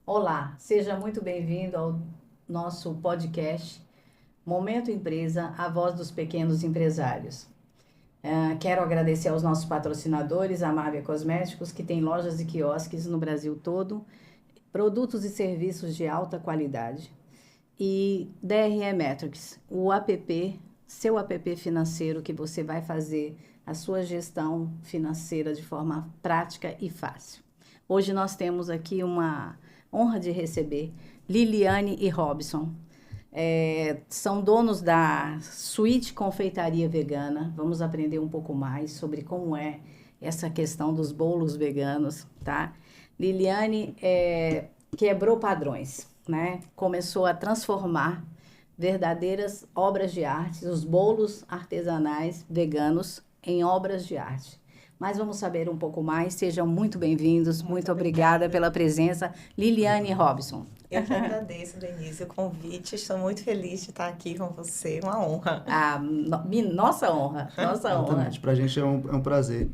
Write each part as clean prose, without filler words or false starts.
Olá, seja muito bem-vindo ao nosso podcast Momento Empresa, a voz dos pequenos empresários. Quero agradecer aos nossos patrocinadores, a Mávia Cosméticos, que tem lojas e quiosques no Brasil todo, produtos e serviços de alta qualidade. E DRE Metrics, o app, seu app financeiro que você vai fazer a sua gestão financeira de forma prática e fácil. Hoje nós temos aqui uma honra de receber Liliane e Robson. São donos da Sweet Confeitaria Vegana. Vamos aprender um pouco mais sobre como é essa questão dos bolos veganos, tá? Liliane quebrou padrões, né? Começou a transformar verdadeiras obras de arte, os bolos artesanais veganos em obras de arte. Mas vamos saber um pouco mais. Sejam muito bem-vindos. Muito obrigada pela presença. Liliane e Robson. Eu que agradeço, Denise, o convite. Estou muito feliz de estar aqui com você. Uma honra. Nossa honra. Nossa honra. Exatamente. Para a gente é um prazer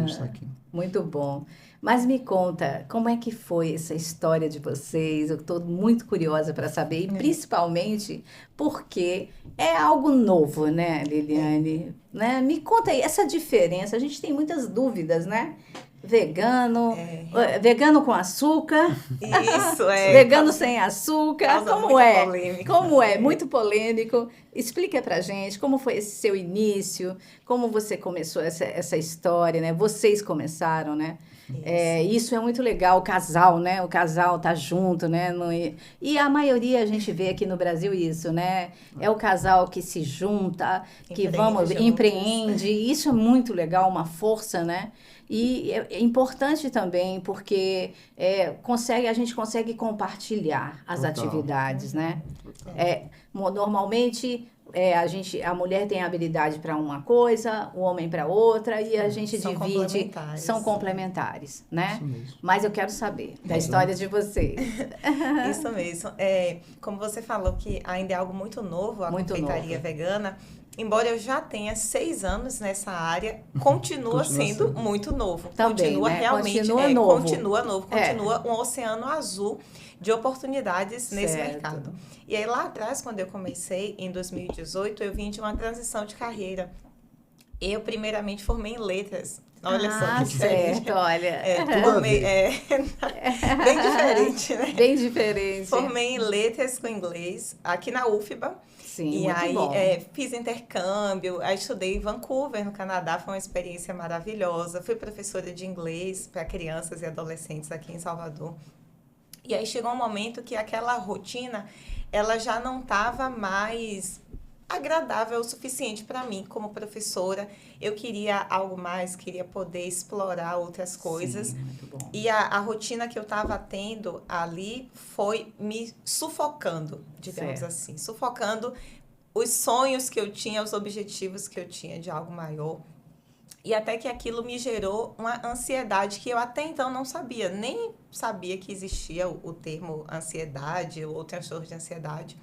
estar aqui. Muito bom. Mas me conta, como é que foi essa história de vocês? Eu estou muito curiosa para saber, e principalmente porque é algo novo, né, Liliane? Né? Me conta aí, essa diferença, a gente tem muitas dúvidas, né? Vegano com açúcar. Isso, Vegano sem açúcar. Como é? Polêmico. Como é? Muito polêmico. Explica pra gente como foi esse seu início, como você começou essa história, né? Vocês começaram, né? Isso é muito legal, o casal, né? O casal tá junto, né? E a maioria a gente vê aqui no Brasil isso, né? É o casal que se junta, que empreende. Isso é muito legal, uma força, né? E é importante também porque a gente consegue compartilhar as atividades, né? Normalmente a mulher tem habilidade para uma coisa, o homem para outra, e a gente divide, são complementares, né? Isso mesmo. Mas eu quero saber da história de vocês. Isso mesmo. Como você falou que ainda é algo muito novo, a confeitaria vegana, embora eu já tenha 6 anos nessa área, continua sendo muito novo. Também, continua realmente, continua novo. Continua um oceano azul de oportunidades nesse mercado. E aí lá atrás, quando eu comecei, em 2018, eu vim de uma transição de carreira. Eu primeiramente formei em letras. Olha só que diferente. Certo, olha. Bem diferente, né? Bem diferente. Formei em letras com inglês aqui na UFBA. Sim, e aí bom. Fiz intercâmbio, aí estudei em Vancouver, no Canadá, foi uma experiência maravilhosa. Fui professora de inglês para crianças e adolescentes aqui em Salvador. E aí chegou um momento que aquela rotina, ela já não estava mais agradável o suficiente para mim como professora. Eu queria algo mais, queria poder explorar outras coisas. Sim, muito bom. E a rotina que eu estava tendo ali foi me sufocando, digamos assim. Sufocando os sonhos que eu tinha, os objetivos que eu tinha de algo maior. E até que aquilo me gerou uma ansiedade que eu até então não sabia. Nem sabia que existia o termo ansiedade ou transtorno de ansiedade.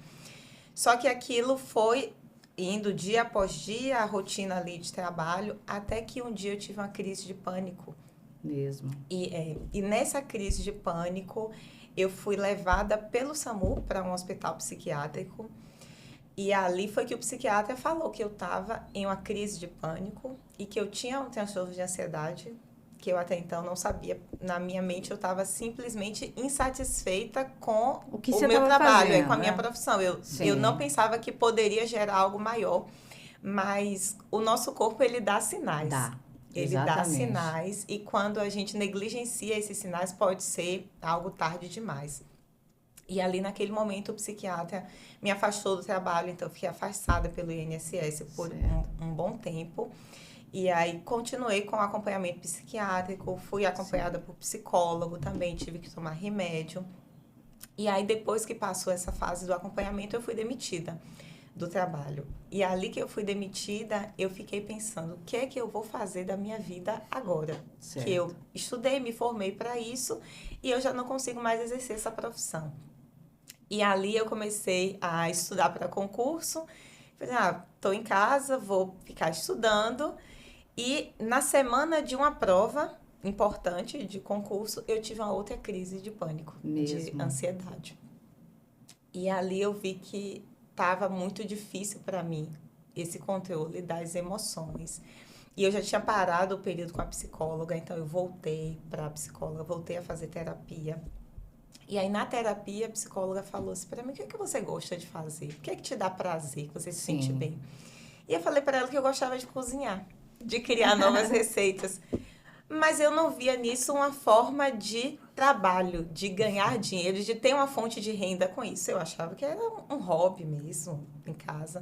Só que aquilo foi indo dia após dia, a rotina ali de trabalho, até que um dia eu tive uma crise de pânico. Mesmo. E nessa crise de pânico, eu fui levada pelo SAMU para um hospital psiquiátrico. E ali foi que o psiquiatra falou que eu estava em uma crise de pânico e que eu tinha um transtorno de ansiedade, que eu até então não sabia. Na minha mente, eu estava simplesmente insatisfeita com o meu trabalho, fazendo, com a minha profissão. Eu não pensava que poderia gerar algo maior, mas o nosso corpo, ele dá sinais. Ele dá sinais e quando a gente negligencia esses sinais, pode ser algo tarde demais. E ali, naquele momento, o psiquiatra me afastou do trabalho, então eu fiquei afastada pelo INSS por um bom tempo. E aí, continuei com acompanhamento psiquiátrico, fui acompanhada por psicólogo também, tive que tomar remédio. E aí, depois que passou essa fase do acompanhamento, eu fui demitida do trabalho. E ali que eu fui demitida, eu fiquei pensando, o que é que eu vou fazer da minha vida agora? Certo. Que eu estudei, me formei para isso, e eu já não consigo mais exercer essa profissão. E ali eu comecei a estudar para concurso. Falei, estou em casa, vou ficar estudando. E na semana de uma prova, importante de concurso, eu tive uma outra crise de pânico, de ansiedade. E ali eu vi que estava muito difícil para mim esse controle das emoções. E eu já tinha parado o período com a psicóloga, então eu voltei para a psicóloga, voltei a fazer terapia. E aí, na terapia, a psicóloga falou assim para mim, o que é que você gosta de fazer? O que é que te dá prazer, que você se sente bem? E eu falei para ela que eu gostava de cozinhar, de criar novas receitas. Mas eu não via nisso uma forma de trabalho, de ganhar dinheiro, de ter uma fonte de renda com isso. Eu achava que era um hobby mesmo, em casa.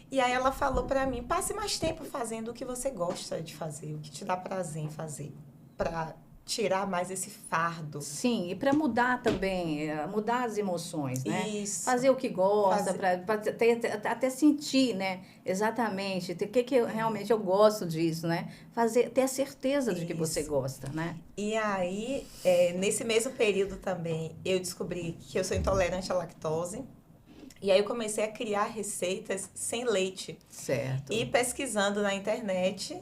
E aí ela falou para mim, passe mais tempo fazendo o que você gosta de fazer, o que te dá prazer em fazer, para tirar mais esse fardo. Sim, e para mudar também, mudar as emoções, né? Isso. Fazer o que gosta, para até sentir, né? Exatamente, o que realmente eu gosto disso, né? Ter a certeza de que você gosta, né? E aí, nesse mesmo período também, eu descobri que eu sou intolerante à lactose. E aí eu comecei a criar receitas sem leite. Certo. E pesquisando na internet,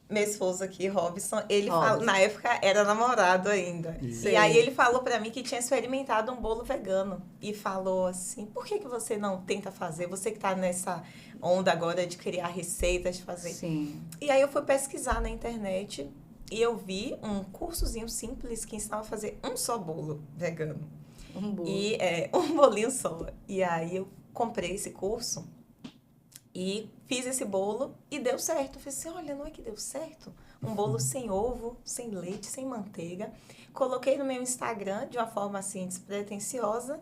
meu esposo aqui, Robson, ele falou, na época era namorado ainda. Isso. E aí ele falou pra mim que tinha experimentado um bolo vegano. E falou assim, por que você não tenta fazer? Você que tá nessa onda agora de criar receitas, de fazer. Sim. E aí eu fui pesquisar na internet e eu vi um cursozinho simples que ensinava a fazer um só bolo vegano. Um bolo. E um bolinho só. E aí eu comprei esse curso e fiz esse bolo e deu certo. Eu falei assim, olha, não é que deu certo? Um bolo sem ovo, sem leite, sem manteiga. Coloquei no meu Instagram de uma forma assim despretensiosa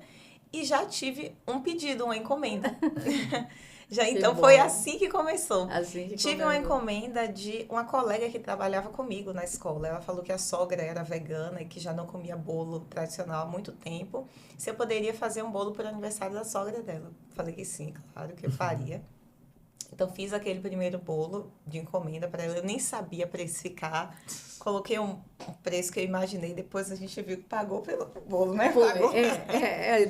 e já tive um pedido, uma encomenda. Então foi assim que começou. Tive uma encomenda de uma colega que trabalhava comigo na escola. Ela falou que a sogra era vegana e que já não comia bolo tradicional há muito tempo. Se eu poderia fazer um bolo para o aniversário da sogra dela. Falei que sim, claro que eu faria. Então, fiz aquele primeiro bolo de encomenda para ela. Eu nem sabia precificar. Coloquei um preço que eu imaginei. Depois a gente viu que pagou pelo bolo, né? Pagou.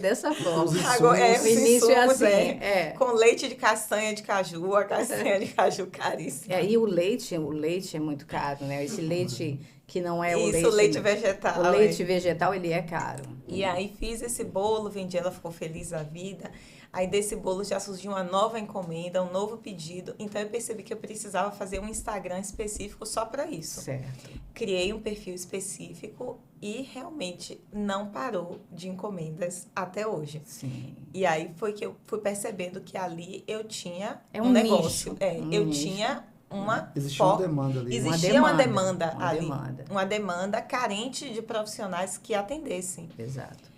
Dessa forma. Pagou, o início é assim. Com leite de castanha de caju. A castanha de caju caríssima. E o leite é muito caro, né? Esse leite que não é o leite... Isso, o leite vegetal. O leite vegetal, ele é caro. E aí, fiz esse bolo, vendi, ela ficou feliz da vida. Aí, desse bolo já surgiu uma nova encomenda, um novo pedido. Então, eu percebi que eu precisava fazer um Instagram específico só para isso. Certo. Criei um perfil específico e realmente não parou de encomendas até hoje. Sim. E aí, foi que eu fui percebendo que ali eu tinha um negócio. Eu tinha uma... Existia uma demanda ali. Existia uma demanda ali. Uma demanda carente de profissionais que atendessem. Exato.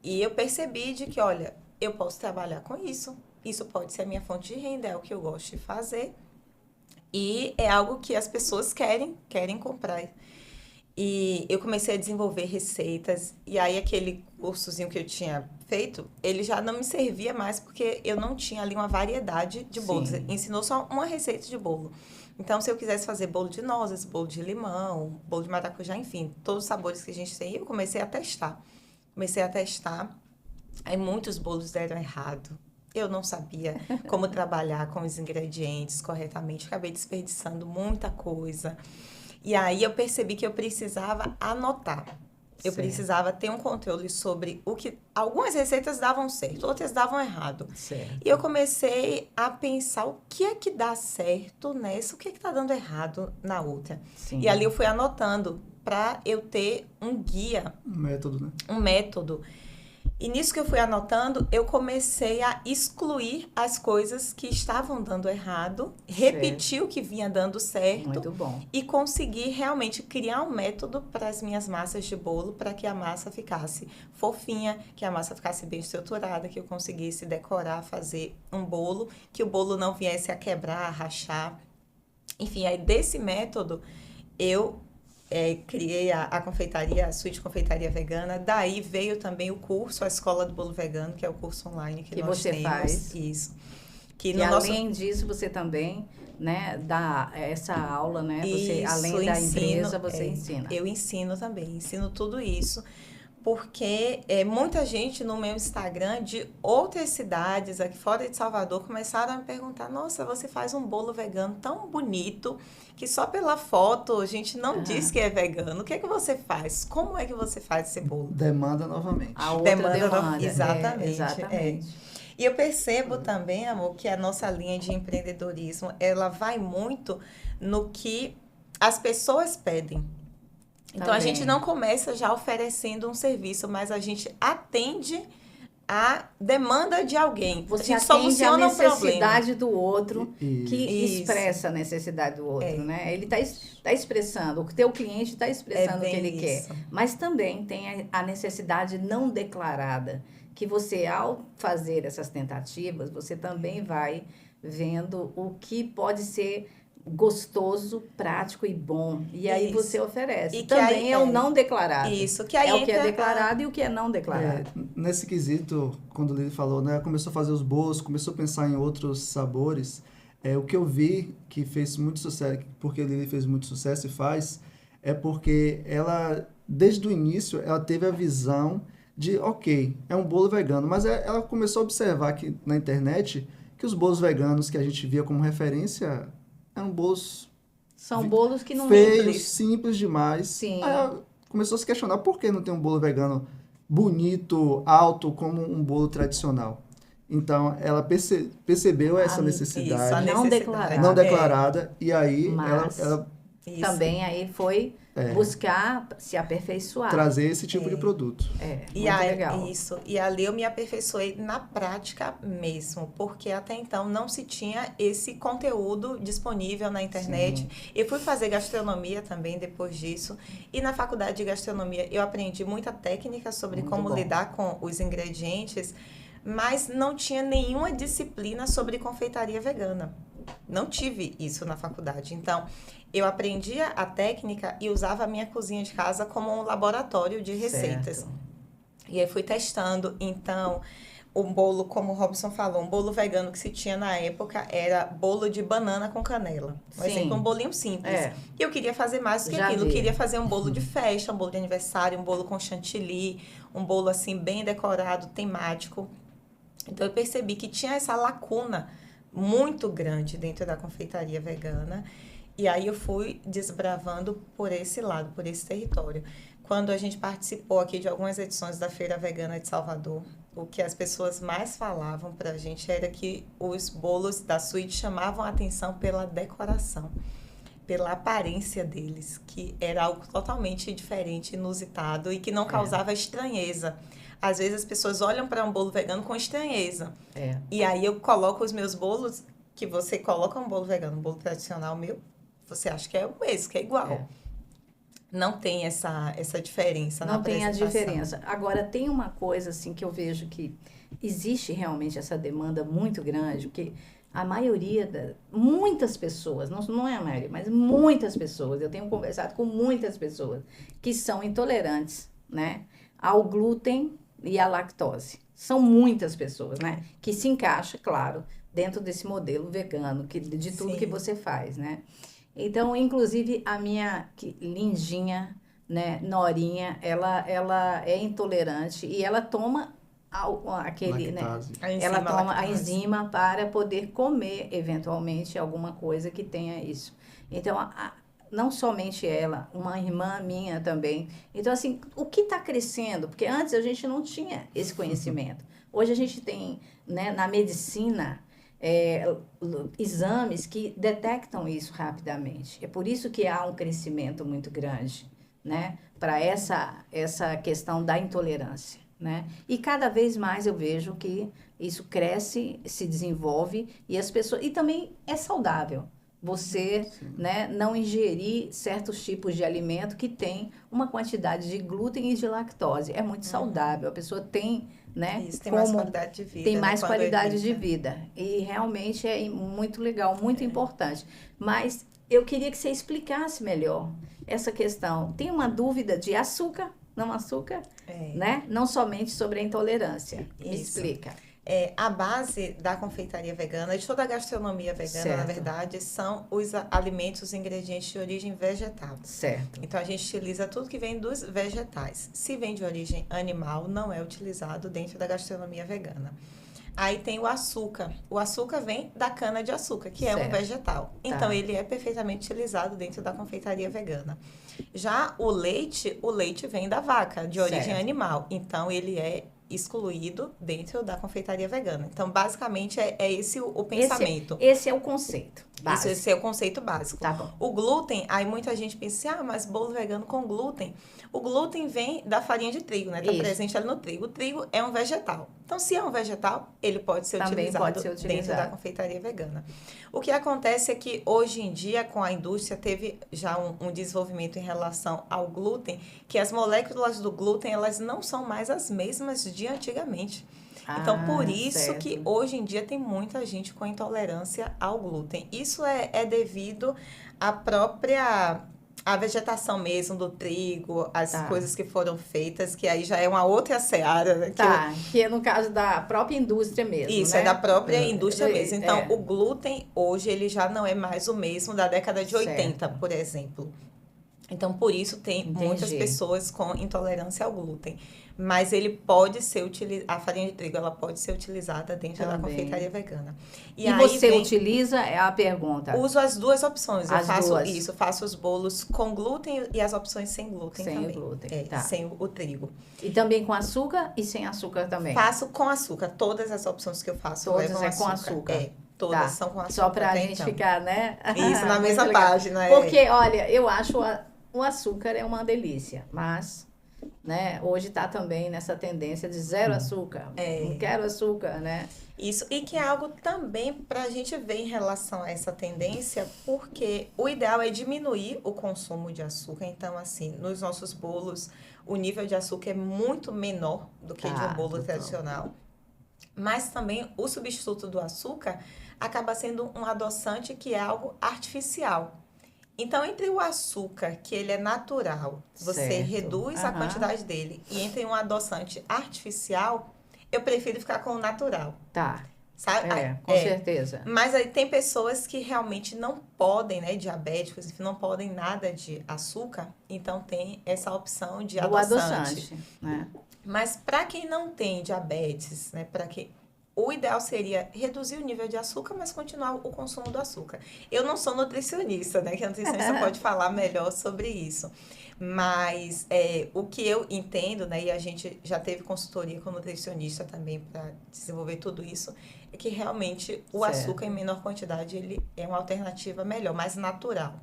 E eu percebi de que, olha... eu posso trabalhar com isso. Isso pode ser a minha fonte de renda, é o que eu gosto de fazer. E é algo que as pessoas querem comprar. E eu comecei a desenvolver receitas. E aí, aquele cursozinho que eu tinha feito, ele já não me servia mais, porque eu não tinha ali uma variedade de bolos. Ensinou só uma receita de bolo. Então, se eu quisesse fazer bolo de nozes, bolo de limão, bolo de maracujá, enfim, todos os sabores que a gente tem, eu comecei a testar. Aí muitos bolos deram errado. Eu não sabia como trabalhar com os ingredientes corretamente. Acabei desperdiçando muita coisa. E aí eu percebi que eu precisava anotar. Eu precisava ter um controle sobre o que... algumas receitas davam certo, outras davam errado. Certo. E eu comecei a pensar o que é que dá certo nessa, o que é que está dando errado na outra. Sim. E ali eu fui anotando para eu ter um guia. Um método, né? Um método. E nisso que eu fui anotando, eu comecei a excluir as coisas que estavam dando errado, repetir o que vinha dando certo. Muito bom. E conseguir realmente criar um método para as minhas massas de bolo, para que a massa ficasse fofinha, que a massa ficasse bem estruturada, que eu conseguisse decorar, fazer um bolo, que o bolo não viesse a quebrar, a rachar. Enfim, aí desse método, eu... criei a confeitaria, a Suíte Confeitaria Vegana. Daí veio também o curso, a Escola do Bolo Vegano, que é o curso online que nós temos. Faz. Isso. E além disso, você também, né, dá essa aula, né? Você, isso, além da empresa, você ensina. Eu ensino também, ensino tudo isso. porque muita gente no meu Instagram de outras cidades aqui fora de Salvador começaram a me perguntar: nossa, você faz um bolo vegano tão bonito que só pela foto a gente não diz que é vegano. O que é que você faz? Como é que você faz esse bolo? Demanda novamente. A outra demanda. Exatamente. Exatamente. E eu percebo também, amor, que a nossa linha de empreendedorismo, ela vai muito no que as pessoas pedem. Então, a gente não começa já oferecendo um serviço, mas a gente atende a demanda de alguém. Você a gente atende soluciona a necessidade um do outro, que Isso. expressa a necessidade do outro, né? Ele está expressando, o teu cliente está expressando o que ele quer. Mas também tem a necessidade não declarada, que você, ao fazer essas tentativas, você também vai vendo o que pode ser gostoso, prático e bom. E aí você oferece. E também é o não declarado. Isso, que aí é o que é declarado e o que é não declarado. Nesse quesito, quando o Lili falou, né, começou a fazer os bolos, começou a pensar em outros sabores, o que eu vi que fez muito sucesso, porque a Lili fez muito sucesso e faz, é porque ela, desde o início, ela teve a visão de, ok, é um bolo vegano, mas ela começou a observar que na internet que os bolos veganos que a gente via como referência eram bolos... São bolos que não... Feios, simples demais. Sim. Aí ela começou a se questionar por que não tem um bolo vegano bonito, alto, como um bolo tradicional. Então, ela percebeu essa necessidade. Não declarada. E aí, ela também aí foi buscar se aperfeiçoar. Trazer esse tipo de produto. Legal. Isso. E ali eu me aperfeiçoei na prática mesmo, porque até então não se tinha esse conteúdo disponível na internet. Sim. Eu fui fazer gastronomia também depois disso. E na faculdade de gastronomia eu aprendi muita técnica sobre como lidar com os ingredientes, mas não tinha nenhuma disciplina sobre confeitaria vegana. Não tive isso na faculdade. Então, eu aprendia a técnica e usava a minha cozinha de casa como um laboratório de receitas. Certo. E aí fui testando. Então, o bolo, como o Robson falou, um bolo vegano que se tinha na época era bolo de banana com canela. Por exemplo, um bolinho simples. E eu queria fazer mais do que aquilo. Eu queria fazer um bolo de festa, um bolo de aniversário, um bolo com chantilly, um bolo assim bem decorado, temático. Então, eu percebi que tinha essa lacuna muito grande dentro da confeitaria vegana. E aí eu fui desbravando por esse lado, por esse território. Quando a gente participou aqui de algumas edições da Feira Vegana de Salvador, o que as pessoas mais falavam pra gente era que os bolos da suíte chamavam a atenção pela decoração, pela aparência deles, que era algo totalmente diferente, inusitado e que não causava estranheza. Às vezes as pessoas olham para um bolo vegano com estranheza. E aí eu coloco os meus bolos, que você coloca um bolo vegano, um bolo tradicional meu, você acha que é o mesmo, que é igual. Não tem essa diferença na apresentação. Não tem a diferença. Agora, tem uma coisa assim que eu vejo que existe realmente essa demanda muito grande, porque a maioria, muitas pessoas, não é a maioria, mas muitas pessoas, eu tenho conversado com muitas pessoas que são intolerantes, né, ao glúten e à lactose. São muitas pessoas, né, que se encaixa, claro, dentro desse modelo vegano, de tudo que você faz, né. Então, inclusive, a minha lindinha, né, Norinha, ela é intolerante e ela toma aquele, lactase, né, ela toma a enzima para poder comer, eventualmente, alguma coisa que tenha isso. Então, não somente ela, uma irmã minha também. Então, assim, o que está crescendo? Porque antes a gente não tinha esse conhecimento. Hoje a gente tem, né, na medicina, exames que detectam isso rapidamente. É por isso que há um crescimento muito grande, né, para essa questão da intolerância, né? E cada vez mais eu vejo que isso cresce, se desenvolve e as pessoas... E também é saudável você, né, não ingerir certos tipos de alimento que tem uma quantidade de glúten e de lactose. É muito saudável. A pessoa tem... Né? Isso, tem mais qualidade de vida. Tem mais qualidade de vida. E realmente é muito legal, muito importante. Mas eu queria que você explicasse melhor essa questão. Tem uma dúvida de açúcar, não açúcar, né? Não somente sobre a intolerância. Me explica. A base da confeitaria vegana, de toda a gastronomia vegana, na verdade, são os alimentos, os ingredientes de origem vegetal. Certo. Então, a gente utiliza tudo que vem dos vegetais. Se vem de origem animal, não é utilizado dentro da gastronomia vegana. Aí tem o açúcar. O açúcar vem da cana-de-açúcar, que é um vegetal. Então, ele é perfeitamente utilizado dentro da confeitaria vegana. Já o leite vem da vaca, de origem animal. Então, ele é excluído dentro da confeitaria vegana. Então, basicamente, é esse o pensamento. Esse é o conceito básico. Esse é o conceito básico. Tá bom. O glúten, aí muita gente pensa, mas bolo vegano com glúten. O glúten vem da farinha de trigo, né? Está presente ali no trigo. O trigo é um vegetal. Então, se é um vegetal, ele pode ser utilizado dentro da confeitaria vegana. O que acontece é que, hoje em dia, com a indústria, teve já um desenvolvimento em relação ao glúten, que as moléculas do glúten, elas não são mais as mesmas de antigamente. Então, por isso que hoje em dia tem muita gente com intolerância ao glúten. Isso é devido à própria vegetação mesmo do trigo, as coisas que foram feitas, que aí já é uma outra seara. Né? Que é no caso da própria indústria mesmo, Isso, né? é da própria indústria mesmo. Então, o glúten hoje, ele já não é mais o mesmo da década de 80, por exemplo. Então, por isso, tem muitas pessoas com intolerância ao glúten. Mas ele pode ser a farinha de trigo, ela pode ser utilizada dentro da confeitaria vegana. E aí você utiliza, é a pergunta? Uso as duas opções. Eu faço os bolos com glúten e as opções sem glúten também. Sem glúten, sem o trigo. E também com açúcar e sem açúcar também? Faço com açúcar. Todas as opções que eu faço levam açúcar. Com açúcar? Todas são com açúcar. Só pra gente ficar, né? Isso, na mesma página. Porque, olha, eu acho o açúcar é uma delícia, mas... Né? Hoje está também nessa tendência de zero açúcar. Não quero açúcar, né? Isso, e que é algo também para a gente ver em relação a essa tendência, porque o ideal é diminuir o consumo de açúcar. Então, assim, nos nossos bolos, o nível de açúcar é muito menor do que de um bolo tradicional. Mas também o substituto do açúcar acaba sendo um adoçante que é algo artificial. Então, entre o açúcar, que ele é natural, você reduz a quantidade dele, e entre um adoçante artificial, eu prefiro ficar com o natural. Sabe? Com certeza. Mas aí tem pessoas que realmente não podem, né, diabéticos, enfim, não podem nada de açúcar, então tem essa opção de adoçante. Né? Mas para quem não tem diabetes, né, o ideal seria reduzir o nível de açúcar, mas continuar o consumo do açúcar. Eu não sou nutricionista, né? Que a nutricionista pode falar melhor sobre isso. Mas o que eu entendo, né? E a gente já teve consultoria com nutricionista também para desenvolver tudo isso, é que realmente o açúcar em menor quantidade, ele é uma alternativa melhor, mais natural.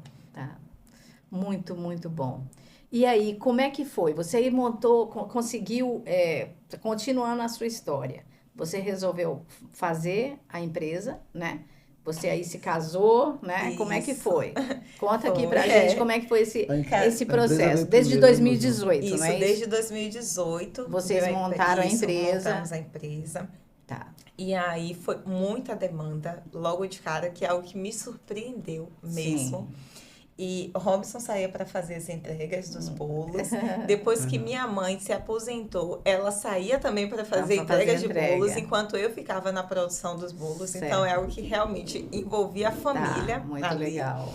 Muito, muito bom. E aí, como é que foi? Você conseguiu, continuando a sua história, você resolveu fazer a empresa, né? Você aí se casou, né? Isso. Como é que foi? Conta aqui pra gente como é que foi esse processo. Desde 2018, não é isso? Desde 2018. Vocês montaram a empresa. Montamos a empresa. E aí foi muita demanda, logo de cara, que é algo que me surpreendeu mesmo. Sim. E Robson saía para fazer as entregas dos bolos. Depois que minha mãe se aposentou, ela saía também para fazer entregas de bolos, enquanto eu ficava na produção dos bolos. Certo. Então, é algo que realmente envolvia a família. Muito ali. Legal.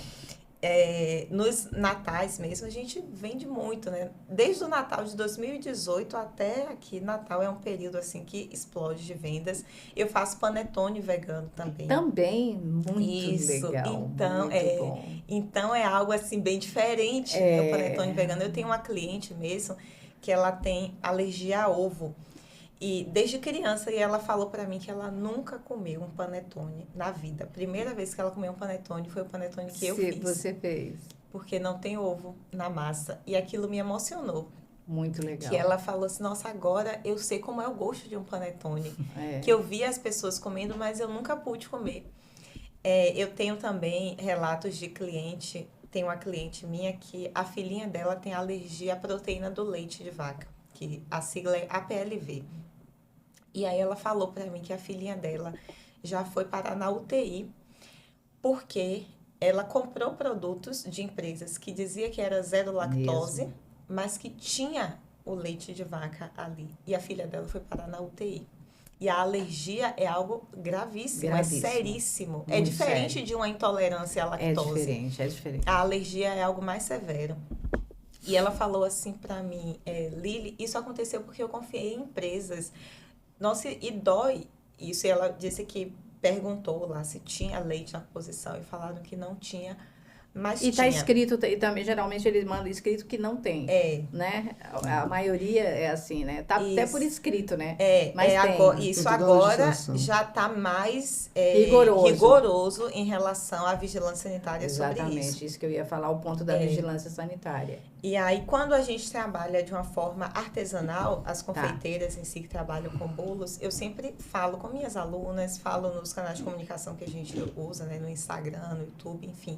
Nos natais mesmo, a gente vende muito, né? Desde o Natal de 2018 até aqui, Natal é um período assim que explode de vendas. Eu faço panetone vegano também. Também, muito legal. Então, muito bom. Então é algo assim bem diferente do panetone vegano. Eu tenho uma cliente mesmo que ela tem alergia a ovo. E desde criança, ela falou pra mim que ela nunca comeu um panetone na vida. A primeira vez que ela comeu um panetone foi o panetone que eu fiz. Você fez. Porque não tem ovo na massa. E aquilo me emocionou. Muito legal. Que ela falou assim, nossa, agora eu sei como é o gosto de um panetone. Que eu via as pessoas comendo, mas eu nunca pude comer. Eu tenho também relatos de cliente. Tem uma cliente minha que a filhinha dela tem alergia à proteína do leite de vaca. Que a sigla é APLV. E aí ela falou para mim que a filhinha dela já foi parar na UTI porque ela comprou produtos de empresas que dizia que era zero lactose, mas que tinha o leite de vaca ali. E a filha dela foi parar na UTI. E a alergia é algo gravíssimo. É seríssimo. Muito é diferente sério. de uma intolerância à lactose. É diferente. A alergia é algo mais severo. E ela falou assim pra mim, Lili, isso aconteceu porque eu confiei em empresas. Nossa, e dói isso. E ela disse que perguntou lá se tinha leite na composição e falaram que não tinha. Mas e está escrito, e também geralmente eles mandam escrito que não tem, né? A maioria é assim, né? Tá até por escrito, né? Mas tem. Agora, isso agora já está mais rigoroso em relação à vigilância sanitária sobre isso. Exatamente, isso que eu ia falar, o ponto da vigilância sanitária. E aí, quando a gente trabalha de uma forma artesanal, as confeiteiras em si que trabalham com bolos, eu sempre falo com minhas alunas, falo nos canais de comunicação que a gente usa, né? No Instagram, no YouTube, enfim,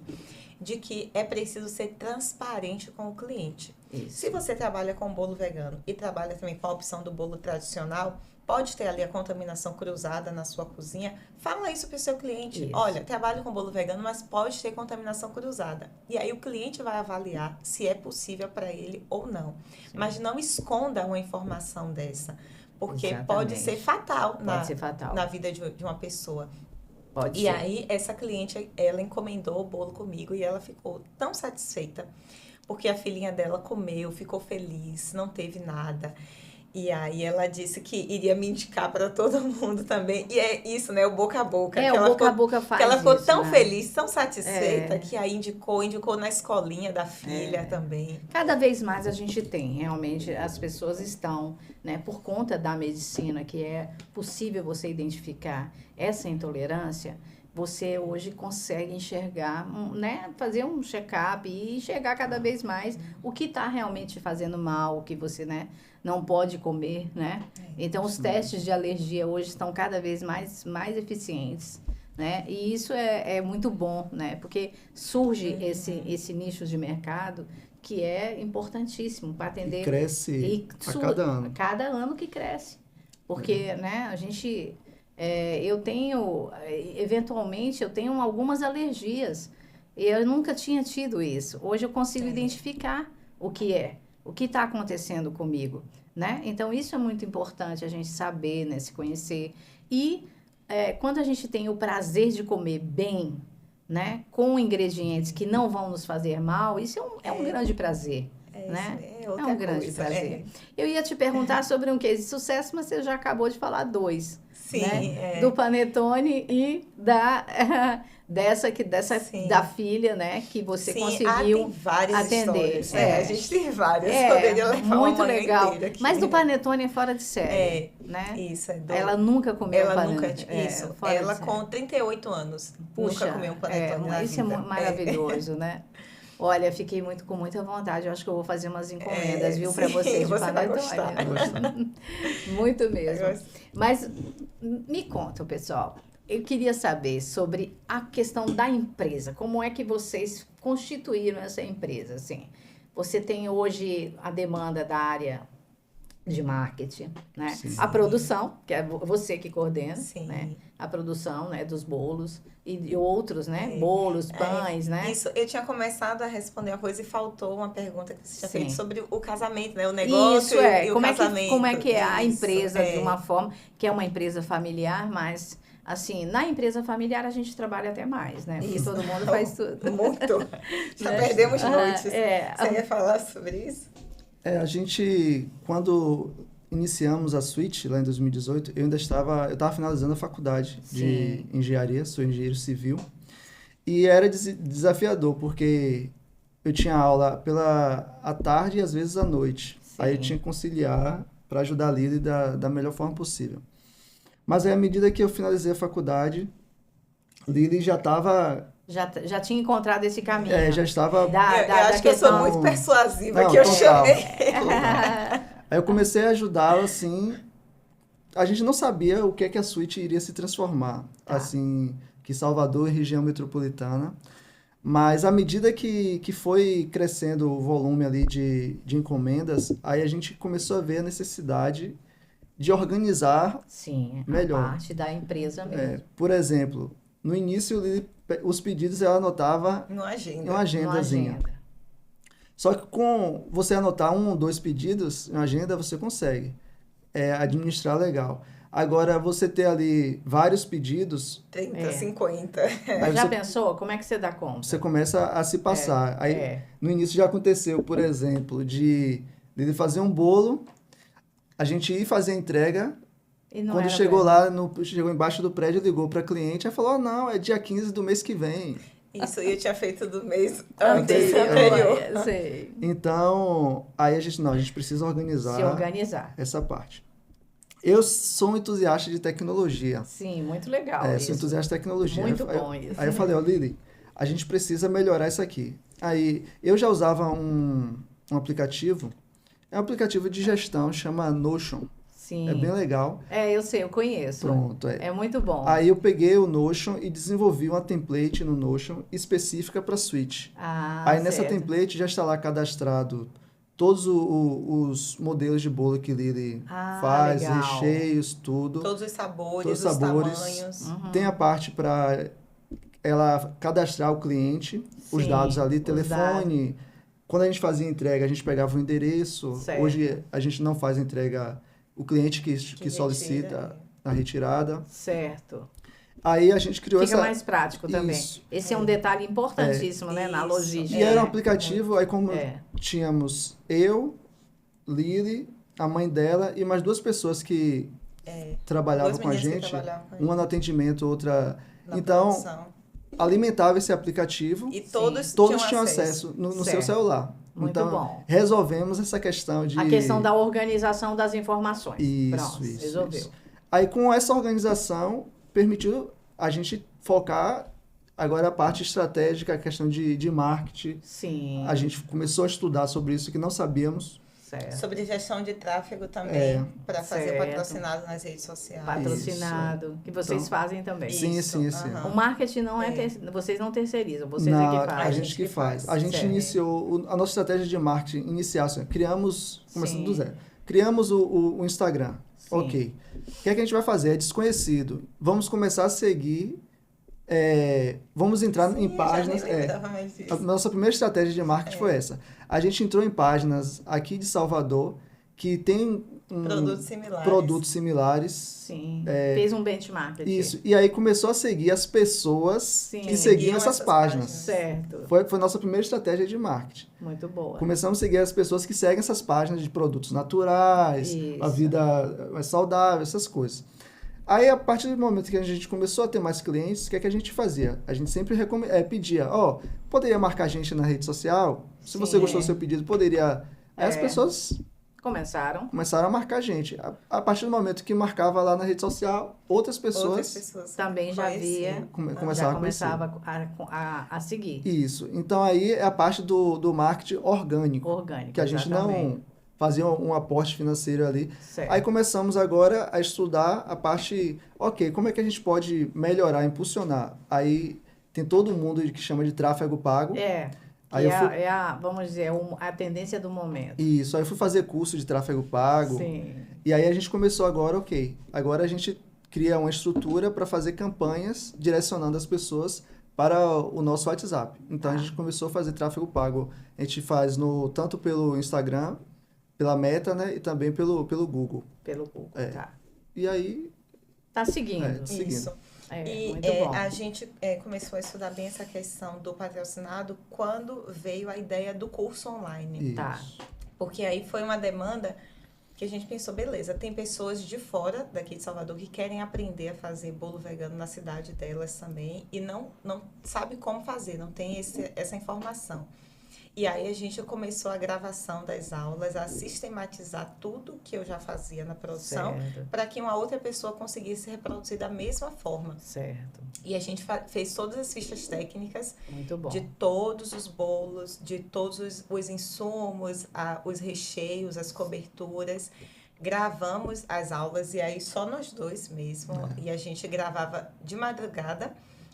de que é preciso ser transparente com o cliente. Isso. Se você trabalha com bolo vegano e trabalha também com a opção do bolo tradicional, pode ter ali a contaminação cruzada na sua cozinha, fala isso para o seu cliente. Isso. Olha, trabalho com bolo vegano, mas pode ter contaminação cruzada. E aí o cliente vai avaliar se é possível para ele ou não. Sim. Mas não esconda uma informação dessa, porque pode ser fatal, na vida de uma pessoa. Pode ser. Aí, essa cliente, ela encomendou o bolo comigo e ela ficou tão satisfeita, porque a filhinha dela comeu, ficou feliz, não teve nada. E aí, ela disse que iria me indicar para todo mundo também. E é isso, né? O boca a boca. O boca a boca faz isso, ela ficou tão feliz, tão satisfeita, que aí indicou na escolinha da filha também. Cada vez mais a gente tem, realmente, as pessoas estão, né? Por conta da medicina, que é possível você identificar essa intolerância, você hoje consegue enxergar, né? Fazer um check-up e enxergar cada vez mais o que está realmente fazendo mal, o que você, né? Não pode comer, né? Então, os testes de alergia hoje estão cada vez mais eficientes, né? E isso é muito bom, né? Porque surge esse nicho de mercado que é importantíssimo para atender. E cresce a cada ano. Cada ano que cresce. Porque, né? A gente... eventualmente, eu tenho algumas alergias. Eu nunca tinha tido isso. Hoje eu consigo identificar o que está acontecendo comigo, né? Então, isso é muito importante, a gente saber, né? Se conhecer. E quando a gente tem o prazer de comer bem, né? Com ingredientes que não vão nos fazer mal, isso é um grande prazer, né? É um grande prazer. Eu ia te perguntar sobre um case de sucesso, mas você já acabou de falar 2. Sim, né? Do Panetone e dessa da filha, né? Que você conseguiu tem várias atender. Histórias. A gente tem várias. Poderia levar muito uma legal. Aqui. Mas do Panetone é fora de série, né? Isso, Ela nunca comeu panetone. Isso. Ela com 38 anos. Nunca comeu um panetone na isso vida. É maravilhoso, né? Olha, fiquei com muita vontade. Eu acho que eu vou fazer umas encomendas, viu, para vocês de panetone. Muito mesmo. Mas me conta, pessoal. Eu queria saber sobre a questão da empresa. Como é que vocês constituíram essa empresa? Assim, você tem hoje a demanda da área de marketing, né? Sim. A produção, que é você que coordena, Sim. né? A produção, né, dos bolos e outros, né? Bolos, pães, né? Isso, eu tinha começado a responder uma coisa e faltou uma pergunta que você tinha feito sobre o casamento, né? O Isso negócio e o casamento. Como é que é a empresa de uma forma, que é uma empresa familiar, mas assim, na empresa familiar a gente trabalha até mais, né? Porque todo mundo faz tudo. Muito. Já perdemos noites. Você ia falar sobre isso? A gente, quando iniciamos a Switch, lá em 2018, eu estava finalizando a faculdade de engenharia, sou engenheiro civil, e era desafiador, porque eu tinha aula à tarde e às vezes à noite. Sim. Aí eu tinha que conciliar para ajudar a Lili da melhor forma possível. Mas aí, à medida que eu finalizei a faculdade, Lili já estava... Já tinha encontrado esse caminho. Já estava... Eu acho que eu sou muito persuasiva, que eu chamei. Aí eu comecei a ajudá-la, assim... A gente não sabia o que é que a Switch iria se transformar, assim, que Salvador e região metropolitana. Mas à medida que foi crescendo o volume ali de encomendas, aí a gente começou a ver a necessidade de organizar melhor. A parte da empresa mesmo. Por exemplo, no início, os pedidos ela anotava em uma agendazinha. Só que com você anotar 1 ou 2 pedidos em uma agenda, você consegue administrar legal. Agora, você ter ali vários pedidos... 30, 50. Já pensou? Como é que você dá conta? Você começa a se passar. Aí, no início já aconteceu, por exemplo, de ele fazer um bolo, a gente ir fazer a entrega, quando chegou lá, chegou embaixo do prédio, ligou para a cliente e falou, não, é dia 15 do mês que vem. Isso, eu tinha feito do mês anterior. Sei. Então, aí a gente precisa organizar essa parte. Eu sou um entusiasta de tecnologia. Sim, muito legal Sou entusiasta de tecnologia. Muito bom isso. Aí eu falei, Lili, a gente precisa melhorar isso aqui. Aí, eu já usava um aplicativo, é um aplicativo de gestão, chama Notion. Sim. É bem legal. Eu sei, eu conheço. Pronto. É muito bom. Aí eu peguei o Notion e desenvolvi uma template no Notion específica para Switch. Aí nessa template já está lá cadastrado todos os modelos de bolo que Lili faz, legal. Recheios, tudo. Todos os sabores, os tamanhos. Tem a parte para ela cadastrar o cliente, os dados ali, telefone. Quando a gente fazia entrega, a gente pegava o endereço. Certo. Hoje a gente não faz entrega, o cliente que solicita a retirada. Certo. Aí a gente criou Fica mais prático também. Isso. Esse é um detalhe importantíssimo, né, na logística. E era um aplicativo, aí como tínhamos eu, Lili, a mãe dela e mais duas pessoas que trabalhavam com a gente, uma no atendimento, outra... Então, produção. Alimentava esse aplicativo e todos tinham acesso no seu celular. Muito então, bom. Resolvemos essa questão de... A questão da organização das informações. Isso, resolveu. Isso. Aí, com essa organização, permitiu a gente focar agora a parte estratégica, a questão de marketing. Sim. A gente começou a estudar sobre isso que não sabíamos. Certo. Sobre gestão de tráfego também, para fazer patrocinado nas redes sociais. Patrocinado, que vocês fazem também. Sim. O marketing não vocês não terceirizam, vocês é que fazem. A gente que faz. A gente iniciou, a nossa estratégia de marketing inicial, assim, começando do zero, criamos o Instagram. Sim. Ok. O que é que a gente vai fazer? É desconhecido. Vamos começar a seguir... vamos entrar em páginas. A nossa primeira estratégia de marketing foi essa. A gente entrou em páginas aqui de Salvador que tem produtos similares. Sim. Fez um benchmark aqui. Isso. E aí começou a seguir as pessoas que seguiam essas páginas. Certo. Foi nossa primeira estratégia de marketing. Muito boa. Começamos a seguir as pessoas que seguem essas páginas de produtos naturais, a vida mais saudável, essas coisas. Aí, a partir do momento que a gente começou a ter mais clientes, o que é que a gente fazia? A gente sempre pedia, poderia marcar a gente na rede social? Se você gostou do seu pedido, poderia... Aí as pessoas começaram a marcar a gente. A partir do momento que marcava lá na rede social, outras pessoas também já via, começava a seguir. Isso. Então, aí é a parte do marketing orgânico. Que a gente não... fazia um aporte financeiro ali. Certo. Aí começamos agora a estudar a parte, como é que a gente pode melhorar, impulsionar? Aí tem todo mundo que chama de tráfego pago. Aí vamos dizer, a tendência do momento. Isso, aí eu fui fazer curso de tráfego pago. Sim. E aí a gente começou agora, agora a gente cria uma estrutura para fazer campanhas direcionando as pessoas para o nosso WhatsApp. Então a gente começou a fazer tráfego pago. A gente faz tanto pelo Instagram, pela Meta, né? E também pelo Google. Pelo Google, tá. E aí... Tá seguindo. Isso. Muito bom. A gente começou a estudar bem essa questão do patrocinado quando veio a ideia do curso online. Isso. Tá. Porque aí foi uma demanda que a gente pensou, beleza, tem pessoas de fora daqui de Salvador que querem aprender a fazer bolo vegano na cidade delas também e não sabe como fazer, não tem essa informação. E aí a gente começou a gravação das aulas, a sistematizar tudo que eu já fazia na produção, para que uma outra pessoa conseguisse reproduzir da mesma forma. Certo. E a gente fez todas as fichas técnicas de todos os bolos, de todos os insumos, os recheios, as coberturas. Gravamos as aulas e aí só nós dois mesmo. E a gente gravava de madrugada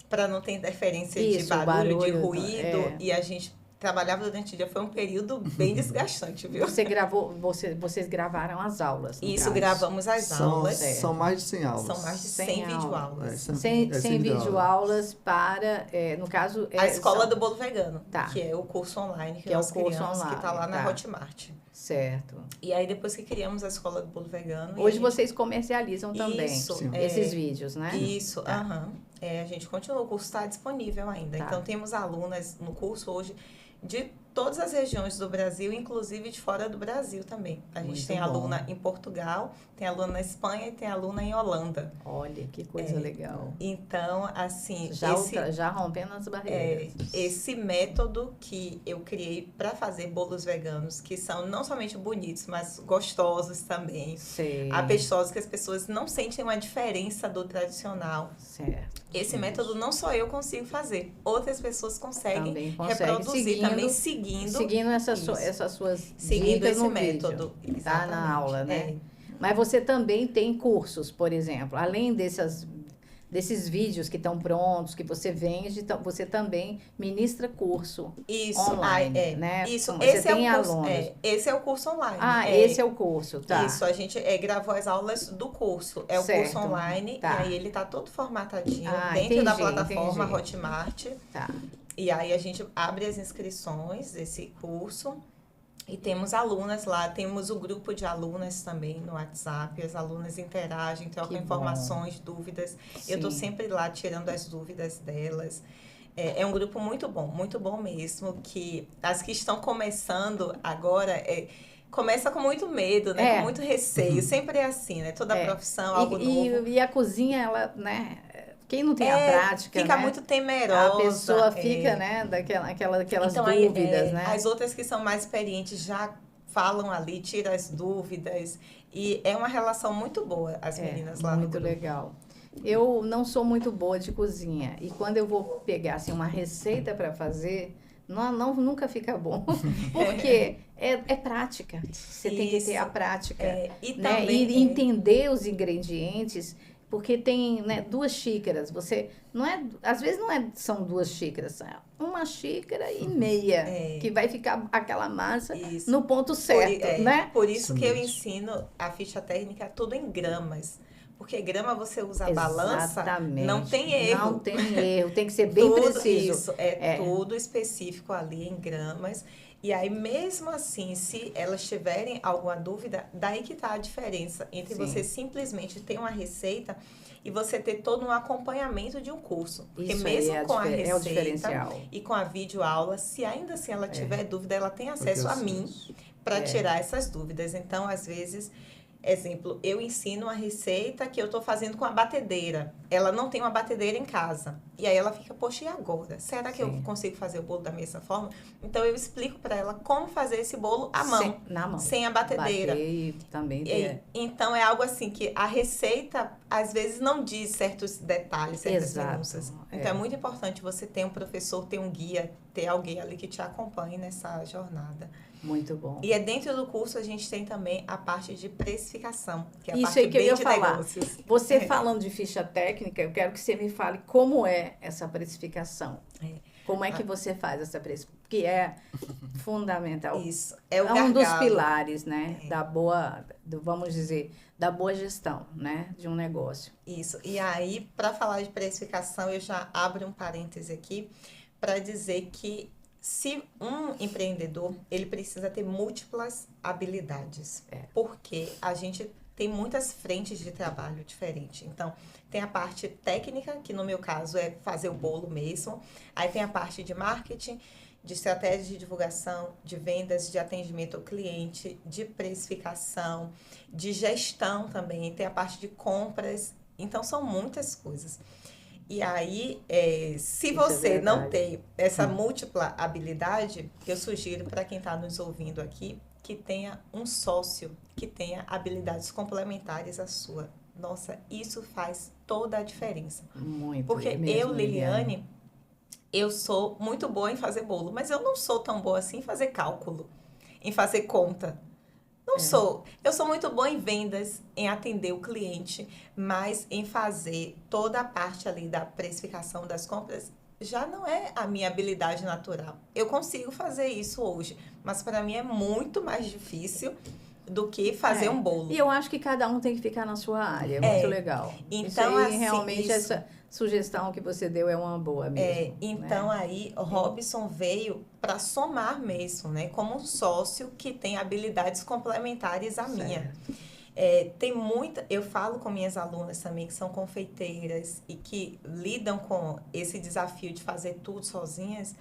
para não ter interferência de barulho, de ruído. E a gente trabalhava durante o dia, foi um período bem desgastante, viu? Vocês gravaram as aulas. Isso, gravamos as aulas. São mais de 100 aulas. São mais de 100 videoaulas. 100 videoaulas para, no caso... A Escola do Bolo Vegano, tá. que é o curso online que nós criamos, que está lá na Hotmart. Certo. E aí, depois que criamos a Escola do Bolo Vegano... Hoje vocês comercializam também esses vídeos, né? Isso, a gente continua, o curso está disponível ainda. Tá. Então, temos alunas no curso hoje de todas as regiões do Brasil, inclusive de fora do Brasil também. A gente Muito tem bom. Aluna em Portugal, tem aluna na Espanha e tem aluna em Holanda. Olha, que coisa legal. Então, assim... Já rompendo as barreiras. Esse método que eu criei para fazer bolos veganos, que são não somente bonitos, mas gostosos também. Sei. Apestosos, que as pessoas não sentem uma diferença do tradicional. Certo. Esse método não só eu consigo fazer, outras pessoas conseguem reproduzir também, seguindo essas suas seguindo dicas esse no método, vídeo, tá na aula, né? Mas você também tem cursos, por exemplo, além desses vídeos que estão prontos, que você vende, você também ministra curso online, né? Isso, você tem alunos. Esse é o curso online. Esse é o curso, tá. Isso, a gente gravou as aulas do curso. É o curso online, e aí ele tá todo formatadinho dentro da plataforma Hotmart. Tá. E aí a gente abre as inscrições desse curso. E temos alunas lá, temos o grupo de alunas também no WhatsApp, as alunas interagem, trocam informações, dúvidas. Sim. Eu estou sempre lá tirando as dúvidas delas. É um grupo muito bom mesmo, que as que estão começando agora... Começa com muito medo, né? Com muito receio. Sempre é assim, né? Toda profissão, algo novo. E a cozinha, ela, né? Quem não tem a prática, fica muito temerosa. A pessoa fica, né? Aquelas dúvidas, né? As outras que são mais experientes já falam ali, tiram as dúvidas. E é uma relação muito boa, as meninas lá no grupo. Muito legal. Eu não sou muito boa de cozinha. E quando eu vou pegar, assim, uma receita para fazer... nunca fica bom, porque é prática. Você tem que ter a prática, e né? também E entender os ingredientes, porque tem, né, 2 xícaras. Você não é, às vezes são 2 xícaras, é 1,5 xícaras que vai ficar aquela massa no ponto certo, né? Por isso que eu ensino a ficha técnica tudo em gramas. Porque grama você usa a balança, não tem erro. Não tem erro, tem que ser bem preciso. Isso, tudo específico ali em gramas. E aí, mesmo assim, se elas tiverem alguma dúvida, daí que está a diferença entre você simplesmente ter uma receita e você ter todo um acompanhamento de um curso. Porque isso mesmo com a receita e com a videoaula, se ainda assim ela tiver dúvida, ela tem acesso a mim para tirar essas dúvidas. Então, às vezes... Exemplo, eu ensino uma receita que eu estou fazendo com a batedeira. Ela não tem uma batedeira em casa. E aí ela fica, poxa, e agora? Será que eu consigo fazer o bolo da mesma forma? Então, eu explico para ela como fazer esse bolo à mão. Na mão. Sem a batedeira. Também então, é algo assim que a receita, às vezes, não diz certos detalhes, certas minúcias. Então, é muito importante você ter um professor, ter um guia, ter alguém ali que te acompanhe nessa jornada. Muito bom. E dentro do curso a gente tem também a parte de precificação, que é a parte parte que eu ia de falar. negócios. Você falando de ficha técnica, eu quero que você me fale como é essa precificação. Como é que você faz essa precificação? Que é fundamental. Isso. É um dos pilares, né? Vamos dizer, da boa gestão, né? De um negócio. Isso. E aí, para falar de precificação, eu já abro um parêntese aqui para dizer que se um empreendedor, ele precisa ter múltiplas habilidades, porque a gente tem muitas frentes de trabalho diferentes. Então, tem a parte técnica, que no meu caso é fazer o bolo mesmo. Aí tem a parte de marketing, de estratégia de divulgação, de vendas, de atendimento ao cliente, de precificação, de gestão também. Tem a parte de compras. Então, são muitas coisas. E aí, se você não tem essa múltipla habilidade, eu sugiro para quem está nos ouvindo aqui, que tenha um sócio que tenha habilidades complementares à sua. Nossa, isso faz toda a diferença. Muito. Porque Liliane, eu sou muito boa em fazer bolo, mas eu não sou tão boa assim em fazer cálculo, em fazer conta. Não sou. Eu sou muito boa em vendas, em atender o cliente, mas em fazer toda a parte ali da precificação das compras já não é a minha habilidade natural. Eu consigo fazer isso hoje, mas para mim é muito mais difícil do que fazer um bolo. E eu acho que cada um tem que ficar na sua área, é muito legal. Então, isso aí, assim, realmente, essa sugestão que você deu é uma boa mesmo. Então, aí, o Robson veio para somar mesmo, né? Como um sócio que tem habilidades complementares à minha. Tem muita... Eu falo com minhas alunas também, que são confeiteiras e que lidam com esse desafio de fazer tudo sozinhas.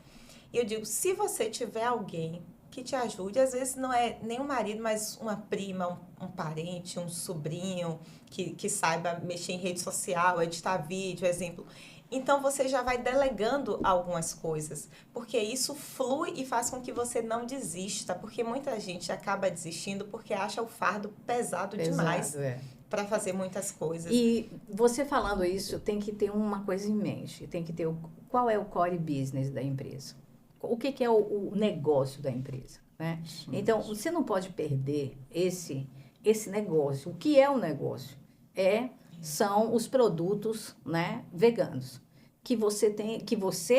E eu digo, se você tiver alguém que te ajude, às vezes não é nem um marido, mas uma prima, um parente, um sobrinho que saiba mexer em rede social, editar vídeo, exemplo. Então, você já vai delegando algumas coisas, porque isso flui e faz com que você não desista, porque muita gente acaba desistindo porque acha o fardo pesado demais para fazer muitas coisas. E você falando isso, tem que ter uma coisa em mente, tem que ter qual é o core business da empresa. O que é o negócio da empresa, né? Então, você não pode perder esse negócio. O que é o negócio? São os produtos, né, veganos. Que você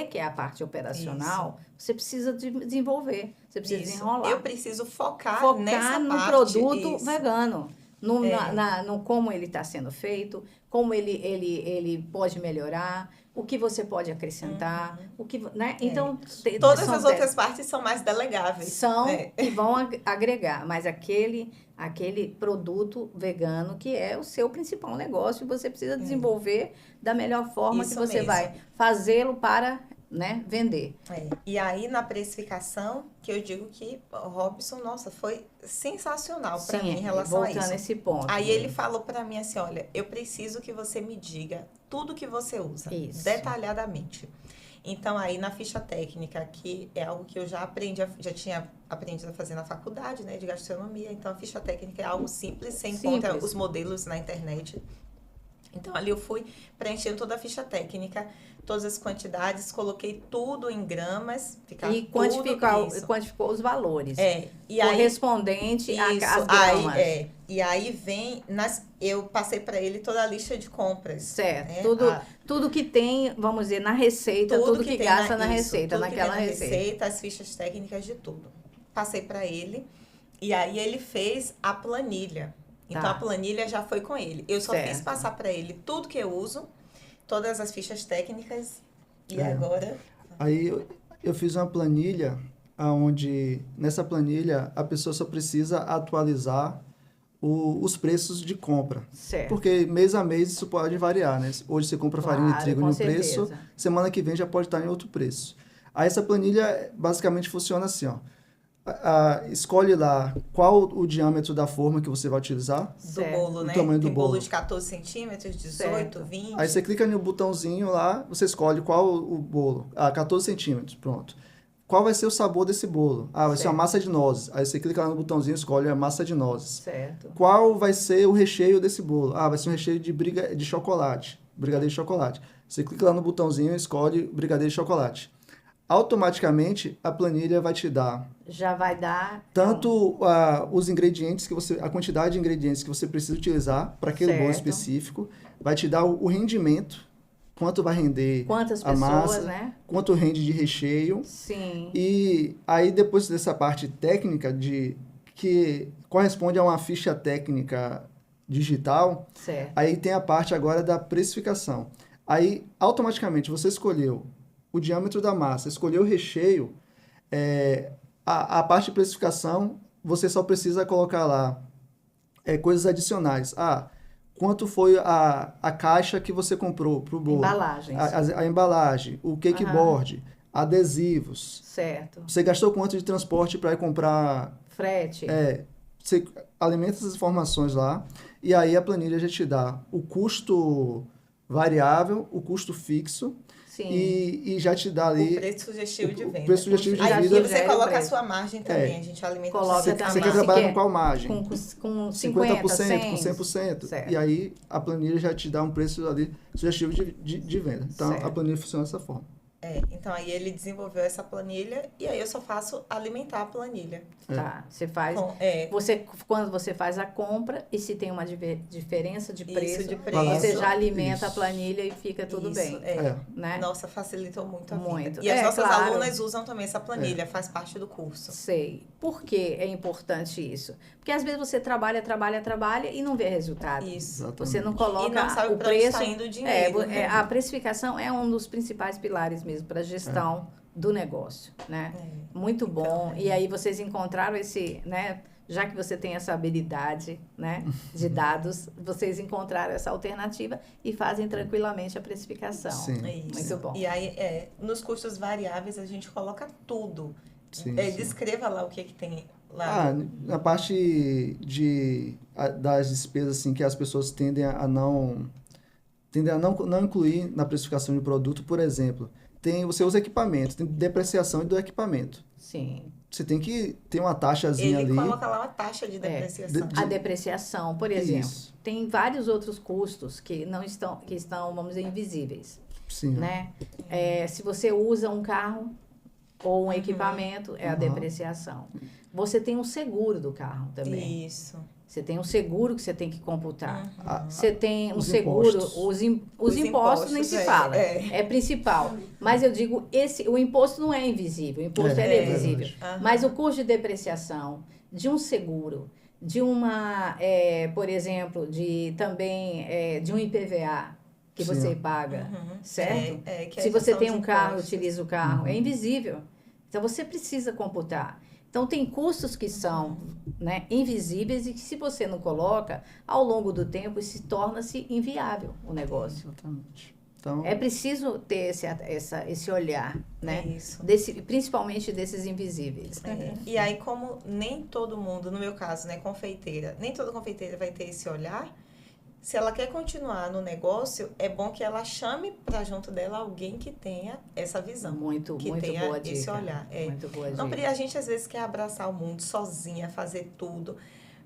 que é a parte operacional, você precisa desenvolver, você precisa desenrolar. Eu preciso focar nessa no parte, produto vegano. No como ele está sendo feito, como ele pode melhorar, o que você pode acrescentar, o que, né? Então, todas as outras partes são mais delegáveis. E vão agregar, mas aquele produto vegano que é o seu principal negócio, você precisa desenvolver da melhor forma que você vai fazê-lo para, né, vender. E aí, na precificação, que eu digo que o Robson, nossa, foi sensacional para mim em relação a isso. Voltando nesse ponto. Aí ele falou para mim assim, olha, eu preciso que você me diga tudo que você usa, detalhadamente. Então, aí na ficha técnica, que é algo que eu já tinha aprendido a fazer na faculdade, né, de gastronomia. Então, a ficha técnica é algo simples, você encontra os modelos na internet. Então, ali eu fui preenchendo toda a ficha técnica, todas as quantidades, coloquei tudo em gramas. E quantificou os valores. E aí, correspondente às gramas. E aí vem, eu passei para ele toda a lista de compras. Certo. Tudo que tem, vamos dizer, na receita, tudo que gasta na receita, naquela receita. As fichas técnicas de tudo. Passei para ele, e aí ele fez a planilha. Então, a planilha já foi com ele. Eu só fiz passar para ele tudo que eu uso, todas as fichas técnicas, e agora... Aí eu fiz uma planilha, onde nessa planilha a pessoa só precisa atualizar os preços de compra. Certo. Porque mês a mês isso pode variar, né? Hoje você compra farinha de trigo em um preço, semana que vem já pode estar em outro preço. Aí essa planilha basicamente funciona assim, ó. Escolhe lá qual o diâmetro da forma que você vai utilizar. Do bolo, né? O tamanho do Tem bolo. bolo de 14 centímetros, 18, 20. Aí você clica no botãozinho lá, você escolhe qual o bolo. 14 centímetros, pronto. Qual vai ser o sabor desse bolo? Vai ser uma massa de nozes. Aí você clica lá no botãozinho e escolhe a massa de nozes. Certo. Qual vai ser o recheio desse bolo? Vai ser um recheio de chocolate, brigadeiro de chocolate. Você clica lá no botãozinho e escolhe brigadeiro de chocolate. Automaticamente a planilha vai te dar. Já vai dar tanto os ingredientes a quantidade de ingredientes que você precisa utilizar para aquele bolo específico, vai te dar o rendimento, quanto vai render a massa, né? Quanto rende de recheio. Sim. E aí depois dessa parte técnica que corresponde a uma ficha técnica digital, aí tem a parte agora da precificação. Aí automaticamente você escolheu o diâmetro da massa, escolher o recheio, a parte de precificação, você só precisa colocar lá coisas adicionais. Quanto foi a caixa que você comprou para o bolo? Embalagens. A embalagem, o cake board, adesivos. Certo. Você gastou quanto de transporte para ir comprar? Frete. Você alimenta essas informações lá, e aí a planilha já te dá o custo variável, o custo fixo. Sim. E já te dá ali... O preço sugestivo de venda. O preço sugestivo de venda. Aí você coloca a sua margem também, a gente alimenta você quer trabalhar com qual margem? Com 50%, 100%. com 100%. Certo. E aí a planilha já te dá um preço ali sugestivo de venda. Então a planilha funciona dessa forma. Então aí ele desenvolveu essa planilha e aí eu só faço alimentar a planilha. Tá, você faz. Quando você faz a compra e se tem uma diferença de preço, você já alimenta a planilha e fica tudo bem. Né? Nossa, facilitou muito a vida. E as nossas alunas usam também essa planilha, faz parte do curso. Sei. Por que é importante isso? Porque às vezes você trabalha e não vê resultado. Isso. Exatamente. Você não coloca e não sabe o preço. Está indo o dinheiro. A precificação é um dos principais pilares mesmo para a gestão do negócio, né? Muito bom. E aí vocês encontraram esse, né? Já que você tem essa habilidade, né, de dados, vocês encontraram essa alternativa e fazem tranquilamente a precificação. Sim. Muito bom. E aí, nos custos variáveis, a gente coloca tudo. Sim, descreva lá o que tem lá. Na parte das despesas, assim, que as pessoas tendem a não incluir na precificação de produto, por exemplo, você usa equipamento, tem depreciação do equipamento. Sim. Você tem que ter uma taxazinha ali. Ele coloca lá uma taxa de depreciação. A depreciação, por exemplo, tem vários outros custos que estão, vamos dizer, invisíveis. Sim. Né? Se você usa um carro ou um equipamento, é a depreciação. Você tem um seguro do carro também. Isso. Você tem um seguro que você tem que computar. Você tem um os seguro, impostos. os impostos nem se fala. É principal. Mas eu digo, o imposto não é invisível, o imposto é visível. Mas o custo de depreciação de um seguro, de uma, por exemplo, de um IPVA que você paga, certo? Se você tem um carro, utiliza o carro, é invisível. Então você precisa computar. Então, tem custos que são invisíveis e que, se você não coloca, ao longo do tempo, torna-se inviável o negócio. Exatamente. Então, é preciso ter esse olhar, né? Principalmente desses invisíveis. E aí, como nem todo mundo, no meu caso, né, confeiteira, nem toda confeiteira vai ter esse olhar, se ela quer continuar no negócio, é bom que ela chame para junto dela alguém que tenha essa visão. Muito tenha boa dica. Esse olhar. Muito boa não, dica. A gente, às vezes, quer abraçar o mundo sozinha, fazer tudo.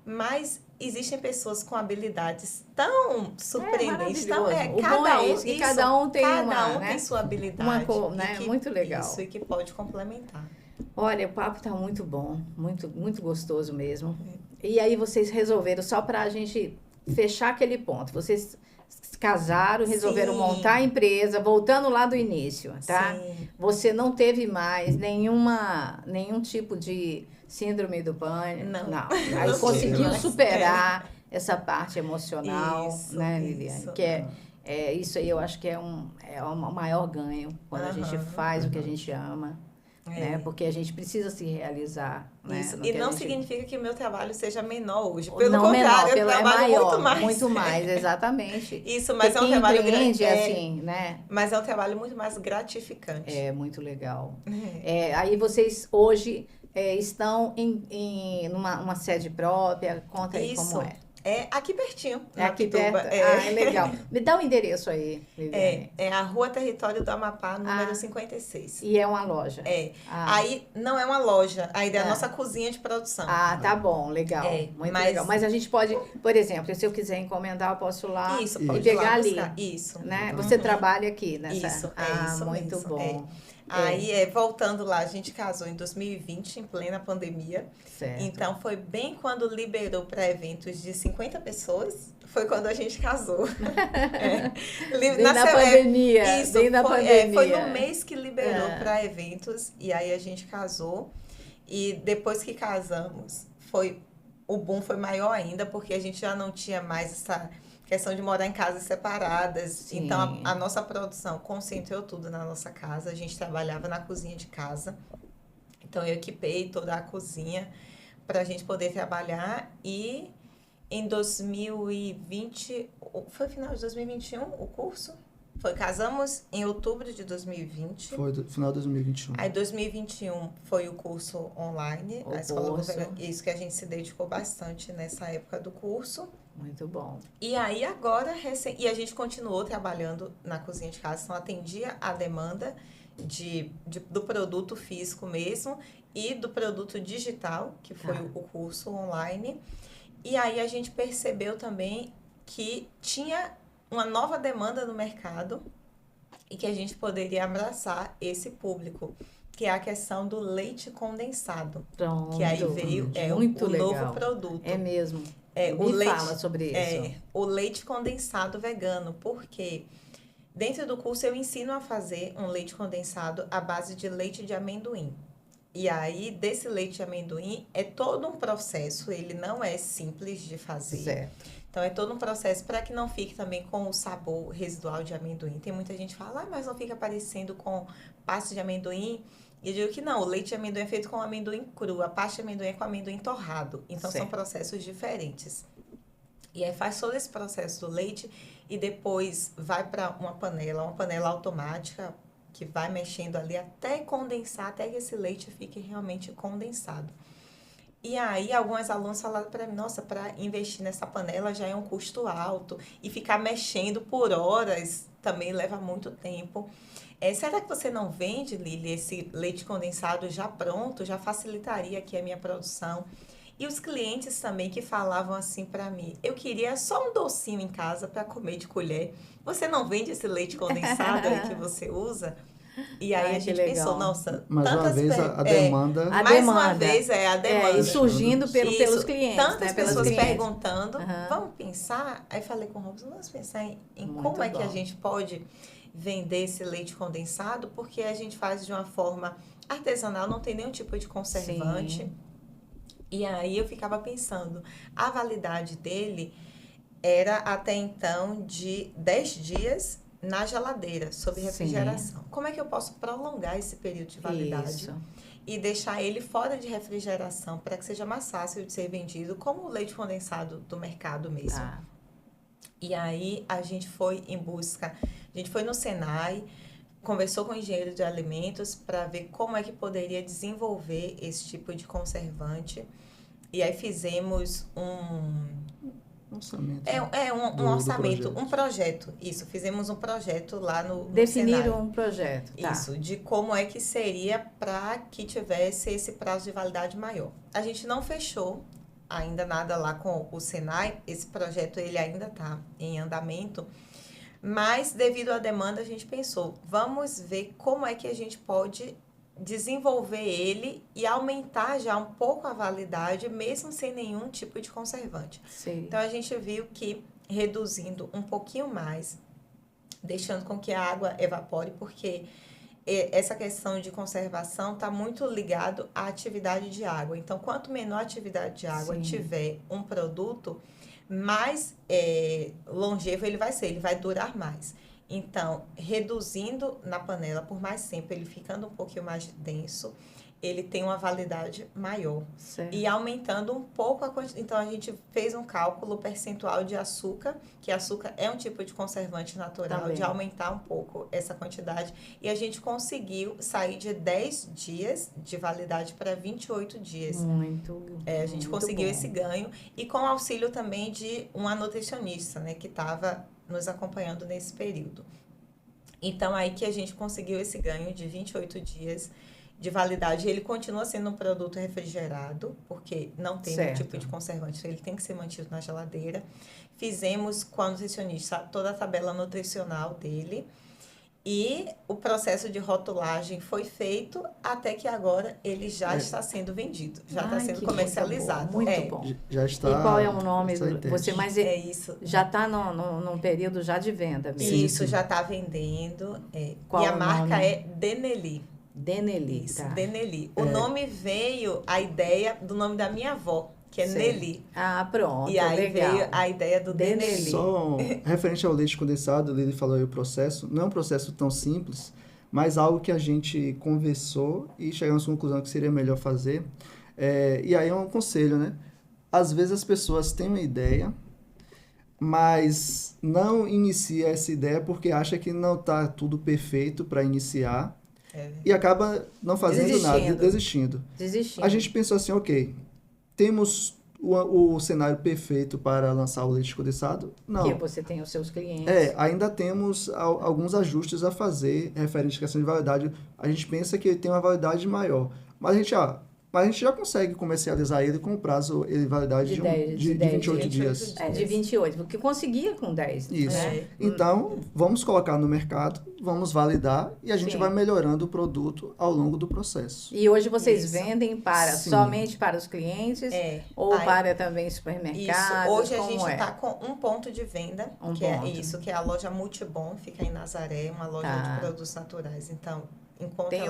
Mas existem pessoas com habilidades tão surpreendentes. Cada um tem tem sua habilidade. Muito legal. Isso, e que pode complementar. Olha, o papo está muito bom. Muito, muito gostoso mesmo. E aí, vocês resolveram, só para a gente fechar aquele ponto. Vocês se casaram, resolveram montar a empresa, voltando lá do início, tá? Sim. Você não teve mais nenhum tipo de síndrome do pânico? Não. Aí conseguiu superar essa parte emocional, né, Liliane? Que isso aí eu acho que é o maior ganho quando a gente faz o que a gente ama. Né? Porque a gente precisa se realizar. Isso. Né? E não significa que o meu trabalho seja menor hoje. Pelo contrário, eu trabalho maior, muito mais. Muito mais, exatamente. Isso, mas é um trabalho grande. Assim, né? Mas é um trabalho muito mais gratificante. É, muito legal. Aí vocês hoje estão em uma sede própria. Conta aí como é. É aqui pertinho. Aqui perto? É legal. Me dá o endereço aí, Viviane. É a Rua Território do Amapá, número 56. E é uma loja? Aí não é uma loja, aí é a nossa cozinha de produção. Tá bom, legal. Muito legal. Mas a gente pode, por exemplo, se eu quiser encomendar, eu posso ir lá e pegar ali. Isso. Né? Você trabalha aqui nessa? Isso, muito mesmo. Bom. Aí, voltando lá, a gente casou em 2020, em plena pandemia. Certo. Então, foi bem quando liberou para eventos de 50 pessoas. Foi quando a gente casou. Na pandemia. Isso, foi no mês que liberou para eventos. E aí, a gente casou. E depois que casamos, o boom foi maior ainda, porque a gente já não tinha mais essa questão de morar em casas separadas. Sim. Então, a nossa produção concentrou tudo na nossa casa. A gente trabalhava na cozinha de casa. Então, eu equipei toda a cozinha para a gente poder trabalhar. E em 2020, foi final de 2021 o curso? Casamos em outubro de 2020. Foi final de 2021. Aí, 2021 foi o curso online. A escola isso que a gente se dedicou bastante nessa época do curso. Muito bom. E aí, agora, e a gente continuou trabalhando na cozinha de casa, então atendia a demanda do produto físico mesmo e do produto digital, que foi o curso online. E aí, a gente percebeu também que tinha uma nova demanda no mercado e que a gente poderia abraçar esse público, que é a questão do leite condensado. Pronto. Que aí veio Muito o legal. novo produto. É mesmo. Fala sobre isso. O leite condensado vegano, porque dentro do curso eu ensino a fazer um leite condensado à base de leite de amendoim. E aí, desse leite de amendoim, é todo um processo, ele não é simples de fazer. Certo. Então, é todo um processo para que não fique também com o sabor residual de amendoim. Tem muita gente que fala, mas não fica parecendo com pasta de amendoim. E eu digo que não, o leite de amendoim é feito com amendoim cru, a pasta de amendoim é com amendoim torrado. Então, são processos diferentes. E aí, faz todo esse processo do leite e depois vai para uma panela automática, que vai mexendo ali até condensar, até que esse leite fique realmente condensado. E aí, algumas alunas falaram para mim, nossa, para investir nessa panela já é um custo alto. E ficar mexendo por horas também leva muito tempo. Será que você não vende, Lili, esse leite condensado já pronto? Já facilitaria aqui a minha produção. E os clientes também que falavam assim para mim, eu queria só um docinho em casa para comer de colher. Você não vende esse leite condensado aí que você usa? E aí a gente pensou, nossa, mais uma vez a demanda. Uma vez a demanda. E surgindo pelos clientes. Tantas pessoas perguntando, vamos pensar? Aí falei com o Robson, vamos pensar em como é que a gente pode vender esse leite condensado, porque a gente faz de uma forma artesanal, não tem nenhum tipo de conservante. Sim. E aí eu ficava pensando, a validade dele era até então de 10 dias na geladeira, sob refrigeração. Sim. Como é que eu posso prolongar esse período de validade e deixar ele fora de refrigeração para que seja mais fácil de ser vendido, como o leite condensado do mercado mesmo? E aí a gente foi em busca, a gente foi no Senai, conversou com o engenheiro de alimentos para ver como é que poderia desenvolver esse tipo de conservante. E aí fizemos um orçamento. Um orçamento, um projeto. Isso, fizemos um projeto lá no Definiram Senai. Um projeto. Tá. Isso, de como é que seria para que tivesse esse prazo de validade maior. A gente não fechou ainda nada lá com o Senai, esse projeto ele ainda está em andamento, mas devido à demanda a gente pensou, vamos ver como é que a gente pode desenvolver ele e aumentar já um pouco a validade, mesmo sem nenhum tipo de conservante. Sim. Então, a gente viu que reduzindo um pouquinho mais, deixando com que a água evapore, porque essa questão de conservação está muito ligado à atividade de água. Então, quanto menor a atividade de água tiver um produto, mais longevo ele vai ser, ele vai durar mais. Então, reduzindo na panela por mais tempo, ele ficando um pouquinho mais denso, ele tem uma validade maior. Certo. E aumentando um pouco a quantidade. Então, a gente fez um cálculo percentual de açúcar, que açúcar é um tipo de conservante natural, também, de aumentar um pouco essa quantidade. E a gente conseguiu sair de 10 dias de validade para 28 dias. A gente conseguiu esse ganho. E com auxílio também de uma nutricionista, né, que estava nos acompanhando nesse período. Então, aí que a gente conseguiu esse ganho de 28 dias de validade. Ele continua sendo um produto refrigerado, porque não tem nenhum tipo de conservante, ele tem que ser mantido na geladeira. Fizemos com a nutricionista toda a tabela nutricional dele e o processo de rotulagem foi feito até que agora ele já está sendo vendido, já está sendo comercializado. Muito bom. Já está. E qual é o nome? Você, mas isso. Já está num período já de venda mesmo? Isso, já está vendendo. Qual e a marca nome? é Deneli. Deneli, Isso, tá. Deneli. O nome veio, a ideia do nome da minha avó, que é Nelly. Pronto, e aí legal. Veio a ideia do Deneli. Só referente ao leite condensado, ele falou aí o processo, não é um processo tão simples, mas algo que a gente conversou e chegamos à conclusão que seria melhor fazer. E aí é um conselho, né? Às vezes as pessoas têm uma ideia, mas não inicia essa ideia porque acha que não está tudo perfeito para iniciar. E acaba não fazendo nada, desistindo. A gente pensou assim, ok, temos o cenário perfeito para lançar o leite condensado? Não. Porque você tem os seus clientes. Ainda temos alguns ajustes a fazer referente à questão de validade. A gente pensa que ele tem uma validade maior. Mas a gente, mas a gente já consegue comercializar ele com o prazo de validade de 28 dias. De 28, porque conseguia com 10. Isso. Né? Então, vamos colocar no mercado, vamos validar e a gente vai melhorando o produto ao longo do processo. E hoje vocês vendem somente para os clientes ou para também supermercados? Isso. Hoje a gente está com um ponto de venda, que é a loja Multibom, fica em Nazaré, uma loja de produtos naturais. Então, encontra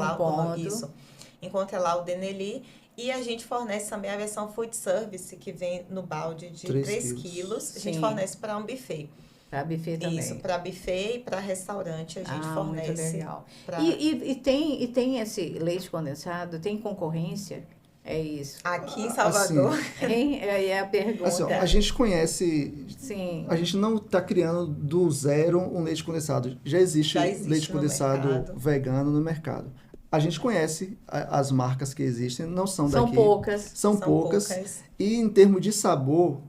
lá o Deneli. E a gente fornece também a versão food service, que vem no balde de 3 quilos. A gente fornece para um buffet. Para buffet também. Isso, para buffet e para restaurante a gente fornece. Muito legal. E tem esse leite condensado, tem concorrência? É isso. Aqui em Salvador. Assim, é a pergunta. Assim, a gente conhece... Sim. A gente não está criando do zero um leite condensado. Já existe leite condensado vegano no mercado. A gente conhece as marcas que existem, não são daqui. São poucas. E em termos de sabor,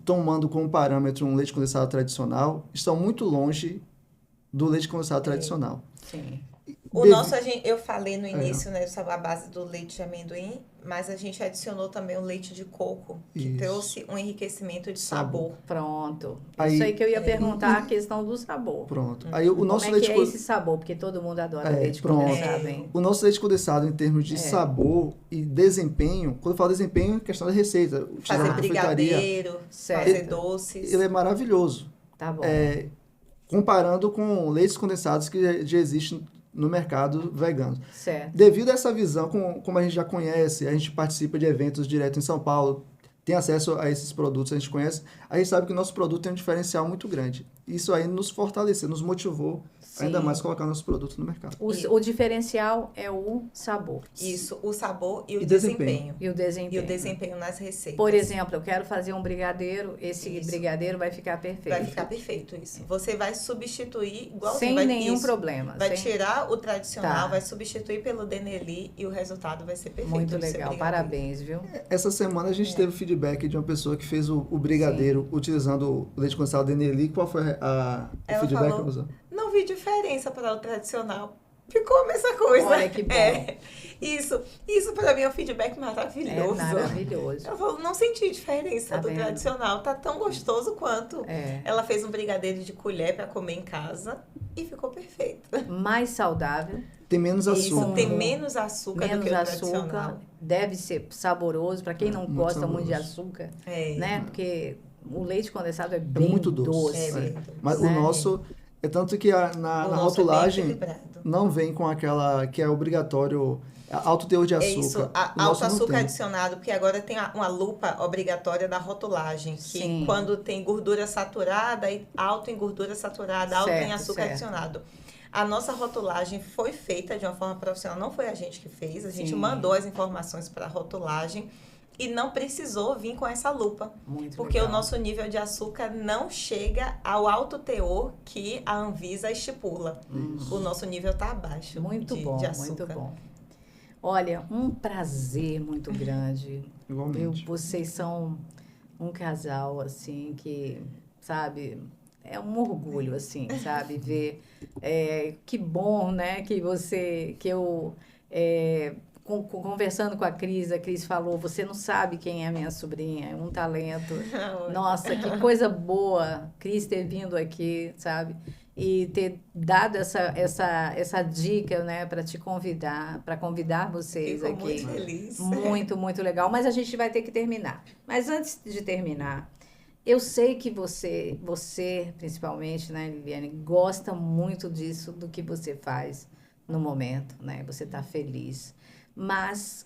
tomando como parâmetro um leite condensado tradicional, estão muito longe do leite condensado tradicional. Sim. O nosso, eu falei no início, né, a base do leite de amendoim, mas a gente adicionou também o leite de coco, que trouxe um enriquecimento de sabor. Pronto. Isso aí que eu ia perguntar, a questão do sabor. Pronto. Aí o nosso leite é esse sabor? Porque todo mundo adora leite condensado, hein? O nosso leite condensado, em termos de sabor e desempenho, quando eu falo desempenho, é questão da receita. Fazer brigadeiro, fazer doces. Ele é maravilhoso. Tá bom. Comparando com leites condensados que já existem no mercado vegano. Certo. Devido a essa visão, como a gente já conhece, a gente participa de eventos direto em São Paulo, tem acesso a esses produtos, a gente conhece, a gente sabe que o nosso produto tem um diferencial muito grande. Isso aí nos fortaleceu, nos motivou ainda mais a colocar nosso produto no mercado. O diferencial é o sabor. Isso, o sabor e o desempenho. E o desempenho nas receitas. Por exemplo, eu quero fazer um brigadeiro, brigadeiro vai ficar perfeito. Vai ficar perfeito, isso. Você vai substituir sem nenhum problema. Vai tirar o tradicional, vai substituir pelo Deneli e o resultado vai ser perfeito. Muito legal, parabéns, viu? Essa semana a gente teve feedback de uma pessoa que fez o brigadeiro utilizando o leite condensado Deneli. Qual foi o feedback que usou? Não vi diferença para o tradicional. Ficou a mesma coisa. Olha que bom. Isso para mim é um feedback maravilhoso. É maravilhoso. Eu falo, não senti diferença do tradicional. Tá tão gostoso quanto. Ela fez um brigadeiro de colher para comer em casa e ficou perfeito. Mais saudável. Tem menos açúcar. Tem menos açúcar do que o tradicional. Deve ser saboroso para quem não gosta muito de açúcar, né? Porque o leite condensado é bem muito doce. Mas o nosso é tanto que na rotulagem não vem com aquela que é obrigatório alto teor de açúcar. Isso, alto açúcar adicionado, porque agora tem uma lupa obrigatória da rotulagem, que quando tem gordura saturada, alto em gordura saturada, alto em açúcar adicionado. A nossa rotulagem foi feita de uma forma profissional, não foi a gente que fez, a gente mandou as informações para a rotulagem e não precisou vir com essa lupa. Porque o nosso nível de açúcar não chega ao alto teor que a Anvisa estipula. O nosso nível está abaixo de açúcar. Muito bom. Olha, um prazer muito grande. Igualmente. Vocês são um casal, assim, que, sabe, é um orgulho, assim, sabe, ver. Que bom, né, que eu... Conversando com a Cris falou, você não sabe quem é minha sobrinha, é um talento. Nossa, que coisa boa, Cris ter vindo aqui, sabe? E ter dado essa dica, né, para te convidar, para convidar vocês aqui. Muito feliz. Muito, muito legal. Mas a gente vai ter que terminar. Mas antes de terminar, eu sei que você principalmente, né, Liliane, gosta muito disso, do que você faz no momento, né? Você está feliz. Mas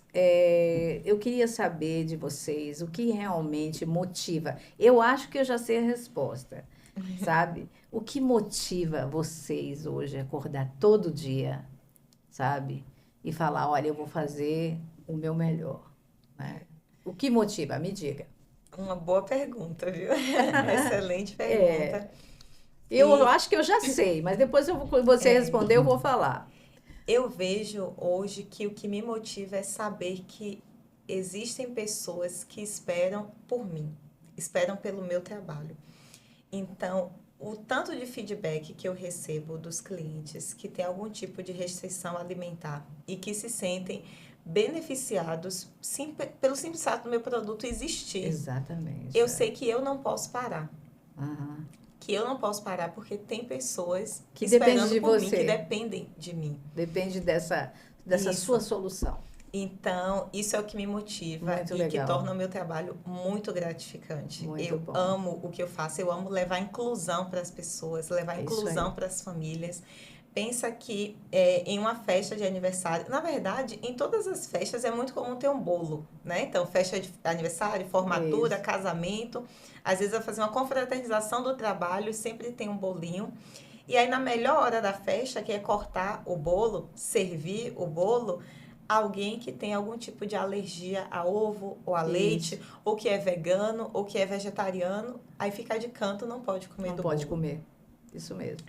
eu queria saber de vocês o que realmente motiva. Eu acho que eu já sei a resposta, sabe? O que motiva vocês hoje a acordar todo dia, sabe? E falar, olha, eu vou fazer o meu melhor, né? O que motiva? Me diga. Uma boa pergunta, viu? Excelente pergunta. Eu acho que eu já sei, mas depois você responder, eu vou falar. Eu vejo hoje que o que me motiva é saber que existem pessoas que esperam por mim, esperam pelo meu trabalho. Então, o tanto de feedback que eu recebo dos clientes que têm algum tipo de restrição alimentar e que se sentem beneficiados pelo simples fato do meu produto existir. Exatamente. Eu sei que eu não posso parar. Uhum. Que eu não posso parar porque tem pessoas que dependem esperando de por você. mim, que dependem de mim. Depende dessa sua solução. Então, isso é o que me motiva Muito e legal. que torna o meu trabalho muito gratificante. Muito eu bom. amo o que eu faço, eu amo levar inclusão para as pessoas, levar inclusão para as famílias. Pensa que em uma festa de aniversário, na verdade, em todas as festas é muito comum ter um bolo, né? Então, festa de aniversário, formatura, casamento, às vezes vai fazer uma confraternização do trabalho, sempre tem um bolinho. E aí, na melhor hora da festa, que é cortar o bolo, servir o bolo, alguém que tem algum tipo de alergia a ovo ou a leite, ou que é vegano, ou que é vegetariano, aí fica de canto, não pode comer do bolo. Não pode comer, isso mesmo.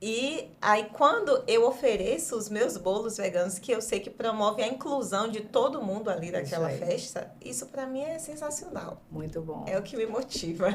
E aí, quando eu ofereço os meus bolos veganos, que eu sei que promove a inclusão de todo mundo ali daquela festa, isso para mim é sensacional. Muito bom. É o que me motiva.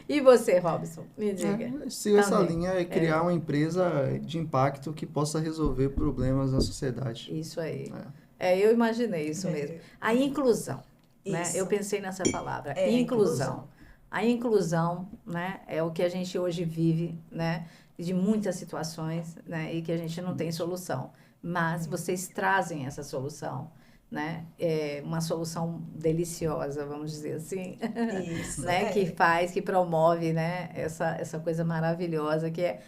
E você, Robson? Me diga. Siga essa linha e criar uma empresa de impacto que possa resolver problemas na sociedade. Isso aí. Eu imaginei isso mesmo. A inclusão. Né? Eu pensei nessa palavra. Inclusão. A inclusão, né, é o que a gente hoje vive, né? De muitas situações, né, e que a gente não tem solução, mas vocês trazem essa solução, né, uma solução deliciosa, vamos dizer assim, Isso, né, que promove, né, essa coisa maravilhosa que é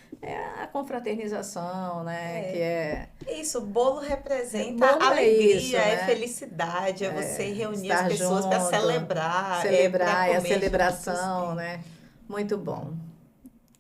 a confraternização, né, que é... Isso, bolo representa alegria, isso, né? Felicidade, você reunir as pessoas junto, para celebrar, a celebração, juntos, né, muito bom.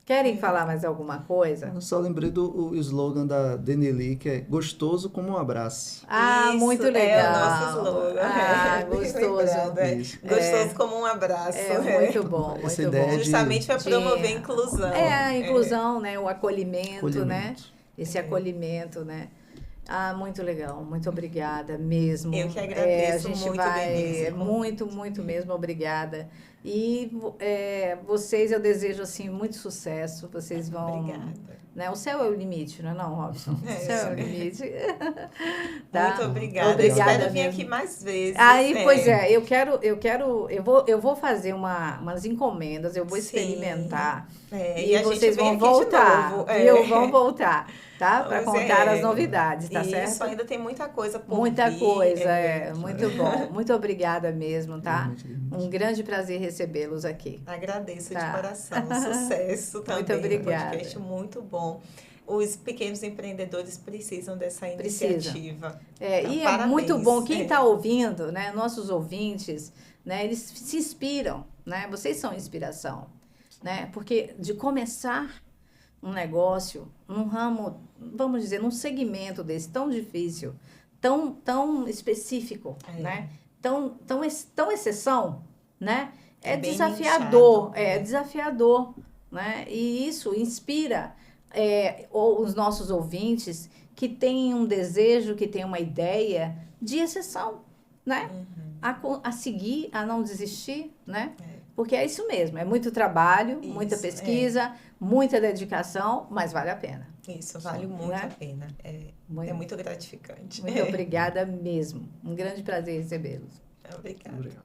Querem falar mais alguma coisa? Eu só lembrei do slogan da Deneli, que é gostoso como um abraço. Isso, muito legal. É o nosso slogan. Gostoso. Gostoso como um abraço. Muito bom, Essa muito ideia bom. Justamente para promover a inclusão. A inclusão, né? O acolhimento, né? Esse acolhimento, né? Muito legal. Muito obrigada mesmo. Eu que agradeço a gente muito, vai, Denise. Muito mesmo, obrigada. E vocês, eu desejo, assim, muito sucesso. Vocês vão... Obrigada. Né? O céu é o limite, não é não, Robson? O céu é o limite. Tá? Muito obrigada. Eu espero vir aqui mais vezes. Pois eu vou fazer umas encomendas, eu vou experimentar. E vocês vão voltar. Vão voltar. Tá? Para contar as novidades, tá certo? Isso, ainda tem muita coisa por Muita vir. coisa, muito bom. Muito obrigada mesmo, tá? Um grande prazer recebê-los aqui. Agradeço de coração. Sucesso também. Muito obrigada. Um podcast muito bom. Os pequenos empreendedores precisam dessa iniciativa. Então, e é muito bom. Quem está ouvindo, né? Nossos ouvintes, né? Eles se inspiram, né? Vocês são inspiração, né? Porque de começar um negócio, num ramo, vamos dizer, num segmento desse tão difícil, tão específico, né? Tão exceção, né? É desafiador, desafiador, né? E isso inspira os nossos ouvintes que têm um desejo, que têm uma ideia de exceção, né? A seguir, a não desistir, né? Porque é isso mesmo, é muito trabalho, muita pesquisa, muita dedicação, mas vale a pena. Isso, vale muito a pena. É muito gratificante. Muito obrigada mesmo. Um grande prazer recebê-los. Obrigada. Obrigado.